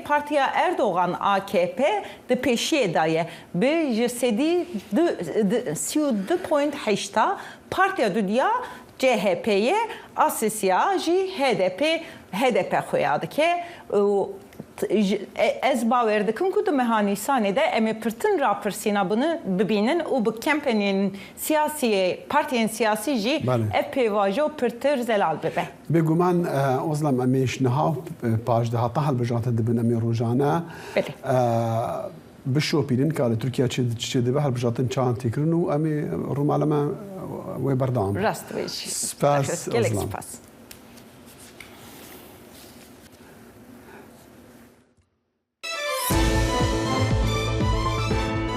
partiya Erdoğan AKP di pêşiyê daye bi ji sedî 32.8 partiya dudiya CHP'ye asisiya jî HDP xoya dike ez bawer dikim ku di meha Nîsanê de em ê pirtin rapirsîna bunu bibînin û bi kempaniyên siyasî partiyên siyasî jî ev pêvajo pirtir zelal bibe. Bêguman ozlam em ê niha pajdehata hilbijartin dibin em ê rojane bişopînin ka li Tirkiye çi dibe hilbijartin çawan têkirin û em ê rûmalema wê berdewam. Rast wê jî. Spas gelek spas.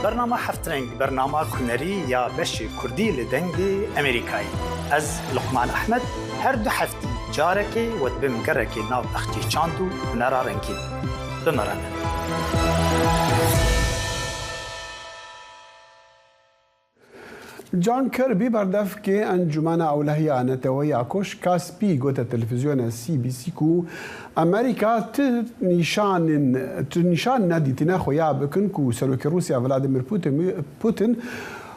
برنامه هفت رنگ برنامه کنری یا بشی کردی لدنگی امریکایی از لقمان احمد هر دو هفتی جارکی و دبم گرکی ناو اختی چاندو نرارنگی بمرانه جان کربی بردف که انجمن اولهیه نتوی اکوش کاسپی گوت تلویزیون CBC کو امریکا نشان ندیتنا خویا بکن کو سروک روسیا ولادیمیر پوتین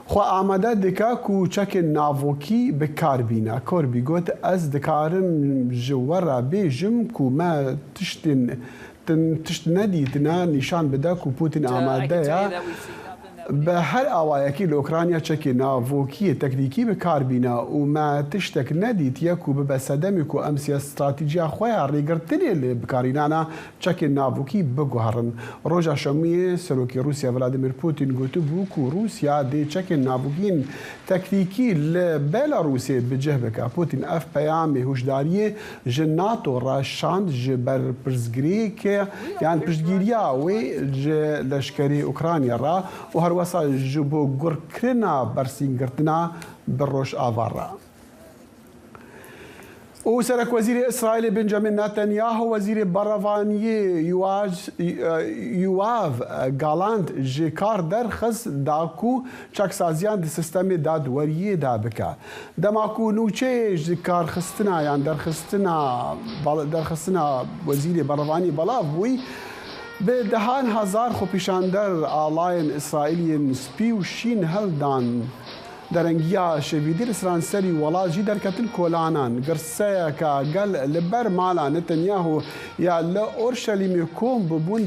خو آماده دکا کو چک ناوکی بکاربینا کربی گوت از دکارم جوارا بیجم کو ما تشت ندیتنا نشان بده کو پوتین آماده یا به هر آوایکی لوکرانیا چکی ناوکی تکنیکی به کار بینا و ما تشتک ندید یکو به صدمی کو امسی استراتژیا خویا ریگرتنی بکارینانا چکی ناوکی بگوهرن روزا شمی سروکی روسیا ولادیمیر پوتین گوتو بو کو روسیا دی چکی ناوکین تکنیکی لبلاروسی بجه بکا پوتین اف پیام هوشداری جناتو راشاند جبر پرزگری که یعنی پرزگیریا و لشکری اوکراینیا را و هر وسا جبو گرکرنا برسینگرتنا بروش آوارا وسرك وزير إسرائيل بنجامين نتنياهو وزير برافانيي يواف غالاند جيكار درخص داكو چاك سازيان دي سيستم دادوريي دابكا دماكو نوچه جيكار خستنا يعني درخستنا وزير برافاني بلاف بوي بدهان هزار خو پیشاندر آلاین اسرائیلی سپی و شین هلدان درنگیا شویدی رسران سری ولا جی درکتن کولانان گرسه که گل لبر مالا نتنیاهو یا لأورشلیم کوم ببون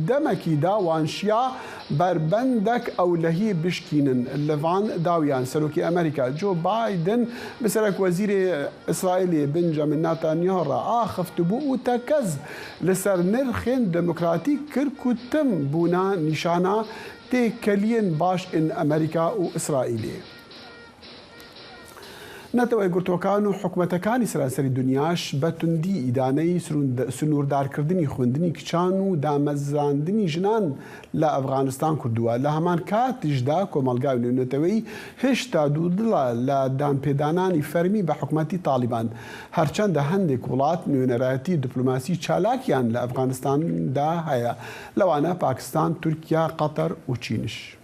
دمکی دا وانشیا بربندک او لهی بشکینن لفان داویان سروکی امریکا جو بايدن بسرك وزير اسرائيلي بنجامين نتنياهو را آخفت بو تکز لسر نرخين ديمقراطي كركو تم بونا نشانا تكلين باش ان امريكا واسرائيل نتوی گرتوکان و حکومتکانی سراسری دنیاش بتندی ایدانه سنوردارکردنی خوندنی کچان و دامزراندنی جنان لافغانستان کردووە لە هەمان کاتیشدا کۆمەلگای نوێنەتەوەی هێشتا دوودڵە لە دامپێدانانی فەرمی بە حکومەتی تالیبان هەرچەندە هەندێک وڵات نوێنەرایەتی دیپلۆماسی چالاکیان لە ئەفغانستاندا هەیە لەوانە پاکستان، تورکیا، قەتەر و چینش.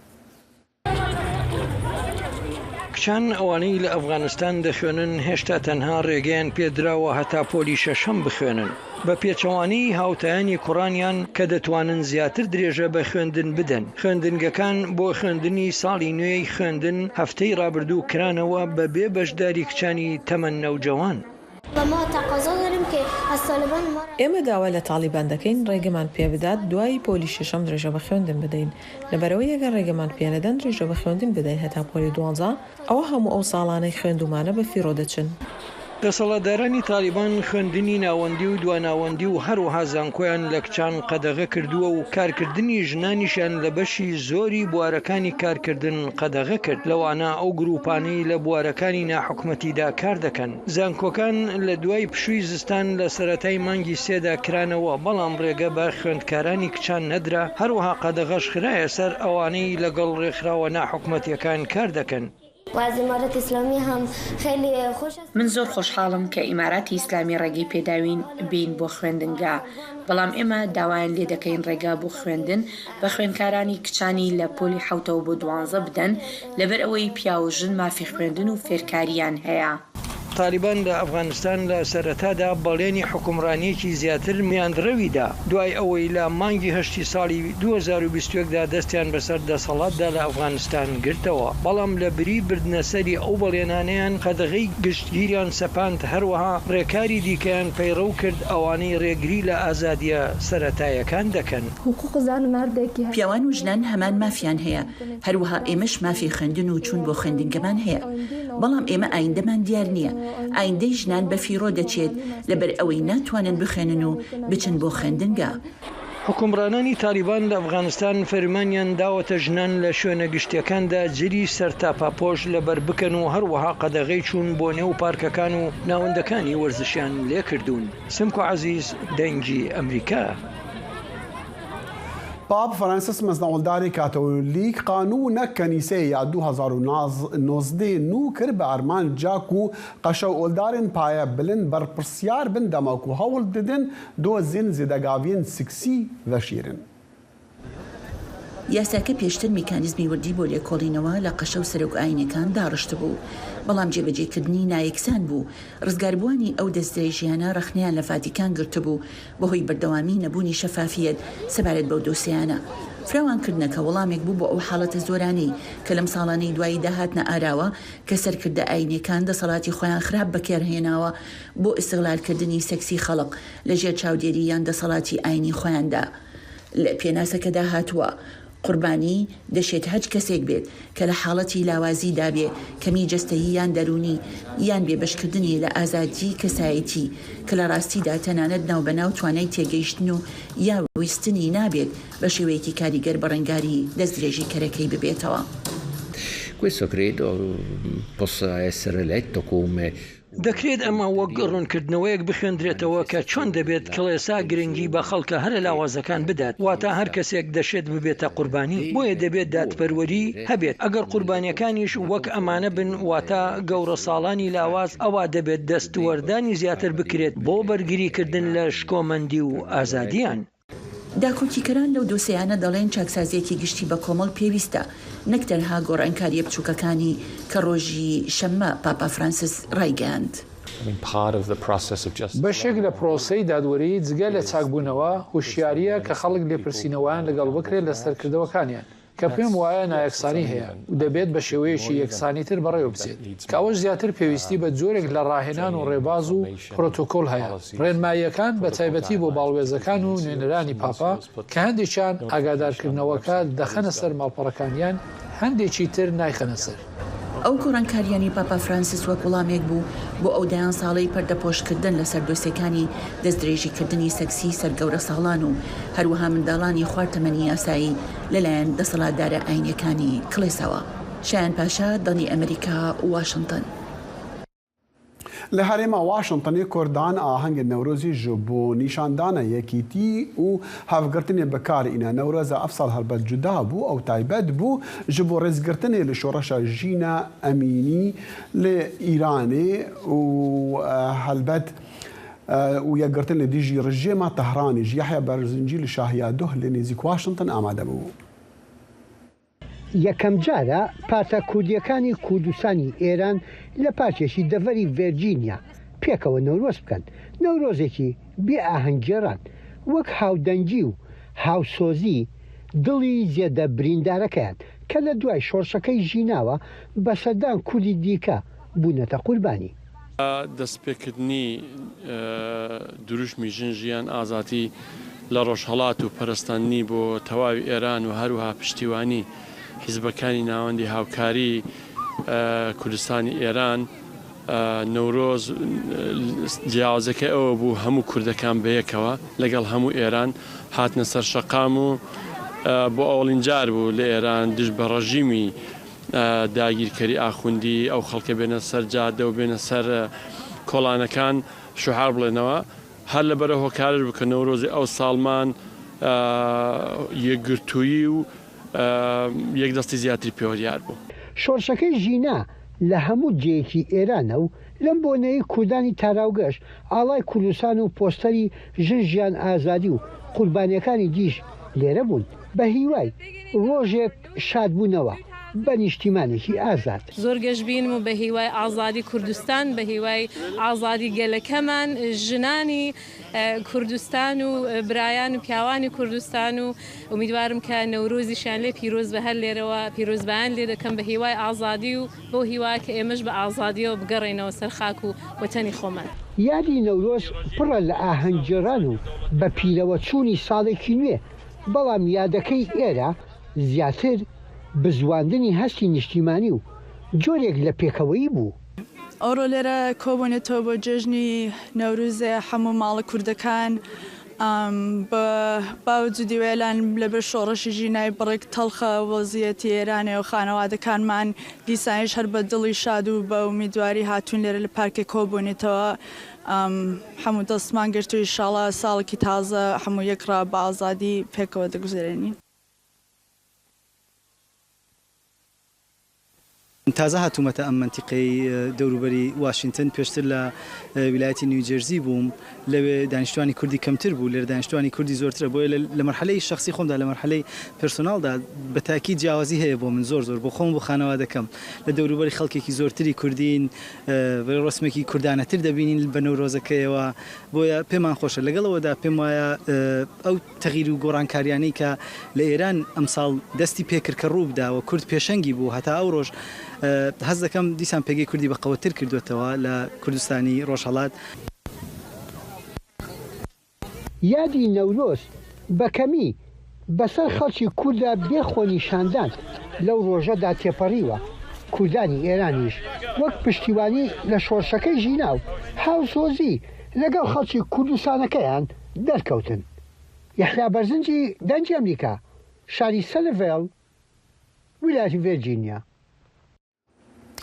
کچان ئەوانەی لە ئەفغانستان دەخوێنن هێشتا تەنها ڕێگەیان پێدراوە هەتا پۆلی شەشەم بخوێنن بە پێچەوانی هاوتایانی کوڕانیان کە دەتوانن زیاتر درێژە بە خوێندن بدەن. خوێندنگەکان بۆ خوێندنی ساڵی نوێی خوێندن هەفتەی ڕابردوو کرانەوە بە بێ بەشداری کچانی تەمەن نەوجەوان. ئێمە داوا لە تالیبان دەکەین ڕێگەمان پێ بدات دوای پۆلی شەشەم درێژە بە خوێندن بدەین لەبەرەوەی ئەگەر ڕێگەمان پێنەدەن درێژە بە خوێندن بدەین هەتا پۆلی 12 ئەوە هەموو ئەو ساڵانەی خوێندومانە بە فیرۆ دەچن. دەسەڵاتدارانی تالیبان خوێندنی ناوەندی و دواناوەندی و هەروەها زانکۆیان لە کچان قەدەغە کردووە و کارکردنی ژنانیشان لە بەشی زۆری بوارەکانی کارکردن قەدەغە کرد. لەوانە ئەو گروپانەی لە بوارەکانی ناحکومەتیدا کار دەکەن. زانکۆکان لە دوای پشووی زستان لە سەرەتای مانگی سێدا کرانەوە بەڵام ڕێگە بە خوێندکارانی کچان نەدرا هەروەها قەدەغەش خرایە سەر ئەوانەی لەگەڵ ڕێکخراوە ناحکومەتیەکان کار دەکەن. من زۆر خۆشحاڵم کە ئیماراتی ئیسلامی ڕێگەی پێداوین بین بۆ خوێندنگا بەڵام ئێمە داوایان لێ دەکەین ڕێگا بۆ خوێندن بە خوێندکارانی کچانی لە پۆلی 7 بۆ 12 بدەن لەبەر ئەوەی پیا و ژن مافی خوێندن و فێرکاریان هەیە. تالیبان لە ئەفغانستان لە سەرەتادا بەڵێنی حکومڕانیەکی زیاتر میاندرەویدا دوای ئەوەی لە مانگی هەشتی ساڵی 2021دا دەستیان بەسەر دەسەڵاتدا لە ئەفغانستان گرتەوە بەڵام لە بری بردنەسەری ئەو بەڵێنانەیان قەدەغەی گشتگیریان سەپاند هەروەها ڕێکاری دیکەیان پەیڕەو کرد ئەوانەی ڕێگری لە ئازادیە سەرەتایەکان دەکەن. پیاوان و ژنان هەمان مافیان هەیە هەروەها ئێمەش مافی خوێندن و چوون بۆ خوێندنگەمان هەیە بەڵام ئێمە ئایندەمان دیار نییە. ئایندەی ژنان بە فیرۆ دەچێت لەبەر ئەوەی ناتوانن بخوێنن و بچن بۆ خوێندنگا. حکومڕانانی تالیبان لە ئەفغانستان فەرمانیان داوەتە ژنان لە شوێنە گشتیەکاندا جری سەرتاپاپۆش لەبەر بکەن و هەروەها قەدەغەی چوون بۆ نێو پارکەکان و ناوەندەکانی وەرزشیان لێ کردوون. سمکو عەزیز دەنگی ئەمریکا. باب فرانسیس مزنەوەلداری کاتۆلیک قانونە کەنیسەیە 2019 نو کرد بە ئەرمان جاک و قەشە و ئۆلدارên پایە بلند بەرپرسیار بن دەمەک و هەوڵ ددن دۆزین زێدەگاویên سکسی دەشیرن. یاساکە پێشتر میکانیزمی وردی بۆ لێکۆڵینەوە لە قەشە و سەرۆک ئاینەکان داڕشت بوو بەڵام جێبەجێکردنی نایەکسان بوو ڕزگاربووانی ئەو دەستدرێژیانە ڕەخنیان لە ڤاتیکان گرتبوو بەهۆی بەردەوامی نەبوونی شەفافیەت سەبارەت بەو دۆسیانە. فراوانکردنەکە وەڵامێک بوو بۆ ئەو حاڵەتە زۆرانەی کە لەم ساڵانەی دوایی داهاتنە ئاراوە کە سەرکردە ئاینەکان دەسەڵاتی خۆیان خراپ بەکێرهێناوە بۆ ئیستیغلالکردنی سەکسی خەڵق لەژێر چاودێری یان دەسەڵاتی ئاینی خۆیاندا. لە پێناسەکەدا هاتووە قوربانی دەشێت هەچ کەسێک بێت کە لە حاڵەتی لاوازی دابێ کەمی جەستەیی یان دەرونی یان بێبەشکردنی لە ئازادی کەسایەتی کە لە ڕاستیدا تەنانەت ناوبەناو توانای تێگەیشتن و یا ویستنی نابێت بە شێوەیەکی کاریگەر بە ڕەنگاری دەستدرێژی کەرەکەی ببێتەوە. دەکرێت ئەمە وەک ڕوونکردنەوەیەک بخوێندرێتەوە کە چۆن دەبێت کڵێسا گرنگی بە خەڵکە هەر لە لاوازەکان بدات واتە هەر کەسێک دەشێت ببێتە قوربانی بۆیە دەبێت دادپەروەری هەبێت ئەگەر قوربانیەکانیش وەک ئەمانە بن واتە گەورە ساڵانی لاواز ئەوە دەبێت دەستوەردانی زیاتر بکرێت بۆ بەرگریکردن لە شکۆمەندی و ئازادیان. داکۆکیکەران لەو دۆسەیانە دەڵێن چاکسازیەکی گشتی بە کۆمەڵ پێویستە نەک تەنها گۆڕانکاریە بچووکەکانی کە ڕۆژی شەممە پاپا فرانسیس ڕایگەاند. بەشێک لە پرۆسەی دادوەری جگە لە چاکبوونەوە هوشیاریە کە خەڵک لێپرسینەوەیان لەگەڵ بکرێت لە سەرکردەوەکانیان کە پێم وایە نایەکسانی هەیە و دەبێت بە شێوەیەکی یەکسانیتر بەڕێوە بچێت کە ئەوەش زیاتر پێویستی بە جۆرێک لە ڕاهێنان و ڕێباز و پرۆتۆکۆل هەیە ڕێنماییەکان بە تایبەتی بۆ باڵوێزەکان و نوێنەرانی پاپا کە هەندێکیان ئاگادارکردنەوەکە دەخەنە سەر ماڵپەڕەکانیان هەندێکی تر نایخەنە سەر. ئەو گۆڕانکاریانی پاپا فرانسیس وەک وەڵامێک بوو بۆ ئەو دایان ساڵەی پەردەپۆشکردن لەسەر دۆسیەکانی دەستدرێژیکردنی سەکسی سەرگەورە ساڵان و هەروەها منداڵانی خواردەمەنی یاسایی لەلایەن دەسەڵاتدارە ئاینیەکانی کڵێساوە. شایان پاشا، دڵی ئەمریکا، واشنگتن. لە هەرێما واشنگتنی کوردان ئاهەنگە نەورۆزی ژە بۆ نیشاندانە یەکیتی و هەفگرتنێ بەکارئینە نەورۆزە ئەف ساڵ هەربەت جودا بوو ئەو تایبەت بوو ژە بۆ ڕێزگرتنێ لە شۆڕەشە ژینە ئەمینی لە ئیرانێ و هەلبەت و یەکگرتن لە دیژی ڕژێمە تەهرانیش یحیە بەرزنجی لە شاهیادۆ لە نێزیک واشنگتن ئامادە بوو. یەکەم جارە پارتە کوردیەکانی کوردستانی ئێران لە پارچێکی دەڤەری ڤێرجینیا پێکەوە نەورۆز بکەن نەورۆزێکی بێ ئاهەنگگێڕان وەک هاودەنگی و هاوسۆزی دڵی زێدە بریندارەکەیان کە لە دوای شۆڕشەکەی ژیناوە بە سەردان کوردی دیکە بوونەتە قوربانی. دەستپێکردنی دروشمی ژنژیان ئازاتی لە ڕۆژهەڵات و پەرستانی بۆ تەواوی ئێران و هەروها پشتیوانی حیزبەکانی ناوەندی هاوکاری کوردستانی ئێران نەورۆز جیاوازەکە ئەوە بوو هەموو کوردەکان بەیەکەوە لەگەڵ هەموو ئێران هاتنە سەر شەقام و بۆ ئەوڵین جار بوو لە ئێران دژ بە ڕەژیمی داگیرکەری ئاخوندی ئەو خەڵکە بێنە سەر جادە و بێنە سەر کۆڵانەکان شوحار بڵێنەوە هەر لەبەرە هۆکارش بکە نەورۆزی ئەو ساڵمان یەکگرتووی و یەک دەستی زیاتری پێوەریار بوو. شۆڕشەکەی ژینا لە هەموو جێیەکی ئێرانە و لەم بۆنەی کوردانی تاراوگەشت ئاڵای کوردستان و پۆستەری ژنژیان ئازادی و قوربانیەکانی دیش لێرە بوون بە هیوای ڕۆژێک شادبوونەوە بە نیشتیمانێکی ئازاد. زۆر گەشتبین و بە هیوای ئازادی کوردستان بە هیوای ئازادی گەلەکەمان ژنانی کوردستان و برایان و پیاوانی کوردستان و امیدوارم کە نەورۆزیشان لێ پیرۆز بە هەر لێرەوە پیرۆزبیان لێ دەکەم بە هیوای ئازادی و بۆ هیوای کە ئێمەش بە ئازادیەوە بگەڕێنەوە سەر خاک و وەتەنی خۆمان. یادی نەورۆز پڕە لە ئاهەنگگێڕان و بە پیرەوە چوونی ساڵێکی نوێ بەڵام یادەکەی ئێرە زیاتر بزواندنی هەستی نیشتیمانی و جۆرێک لە پێکەوەی بوو. ئەوڕۆ لێرە کۆبوونێتەوە بۆ جێژنی نەوروزێ هەموو ماڵە کوردەکان بە باوجودی وێلان لەبەر شۆڕەشی ژینای بڕێک تەڵخە وەزیەتی ئێرانێ و خانەوادەکانمان دیسانیش هەر بە دڵی شاد و بە ئومیدواری هاتوون لێرە لە پارکێ کۆبوونێتەوە هەموو دەستمان گرتووی شاڵە ساڵێکی تازە هەموو یەکڕا بە ئازادی پێکەوە دەگوزێرێنین. تازە هاتوومەتە ئەم منتیقەی دەوروبەری واشنگتن پێشتر لە ویلایەتی نیوجەرسی بووم لەوێ دانیشتوانی کوردی کەمتر بوو لێرە دانیشتوانی کوردی زۆرترە بۆیە لە مەرحەلەی شخصی خۆمدا لە مەرحەلەی پرسۆناڵدا بە تاکید جیاوازی هەیە بۆ من زۆر بۆ خۆم بۆ خانەوادەکەم لە دەوروبەری خەڵکێکی زۆرتری کوردین ڕسمێکی کوردانەتر دەبینین بە نەورۆزەکەیەوە بۆیە پێمان خۆشە لەگەڵەوەدا پێم وایە ئەو تەغیر و گۆڕانکاریانەی کە لە ئێران ئەمساڵ دەستی پێکرد کە ڕوو بداوە کورد پێشەنگی بوو هەتا ئەو ڕۆژ هەز دەکەم دیسان پێگەی کوردی بە قەوەتر کردوێتەوە لە کوردستانی ڕۆژهەڵات. یادی نەورۆز بەکەمی بەسەر خەڵکی کووردا بێخۆ نیشاندان لەو ڕۆژەدا تێپەڕیوە کوردانی ئێرانیش وەک پشتیوانی لە شۆڕشەکەی ژینا و هاوسۆزی لەگەڵ خەڵکی کوردستانەکەیان دەرکەوتن. یەحیا بەرزنجی دەنجی ئەمریکا، شاری سەلڤێڵ، ویلایەتی ڤێرجینیا.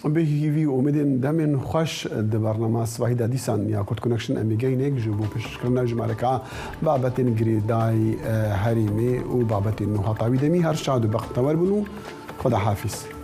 بهیوی امیدن دمن خوش د برنامه صباحی د دیسان یا کورد کنکشن امیگینک جبو پشکرنا جمالکا بابتن گریدای حریمی و بابتن نهطاوی دمی هر شاد و بخت تور بنو خدا حافظ.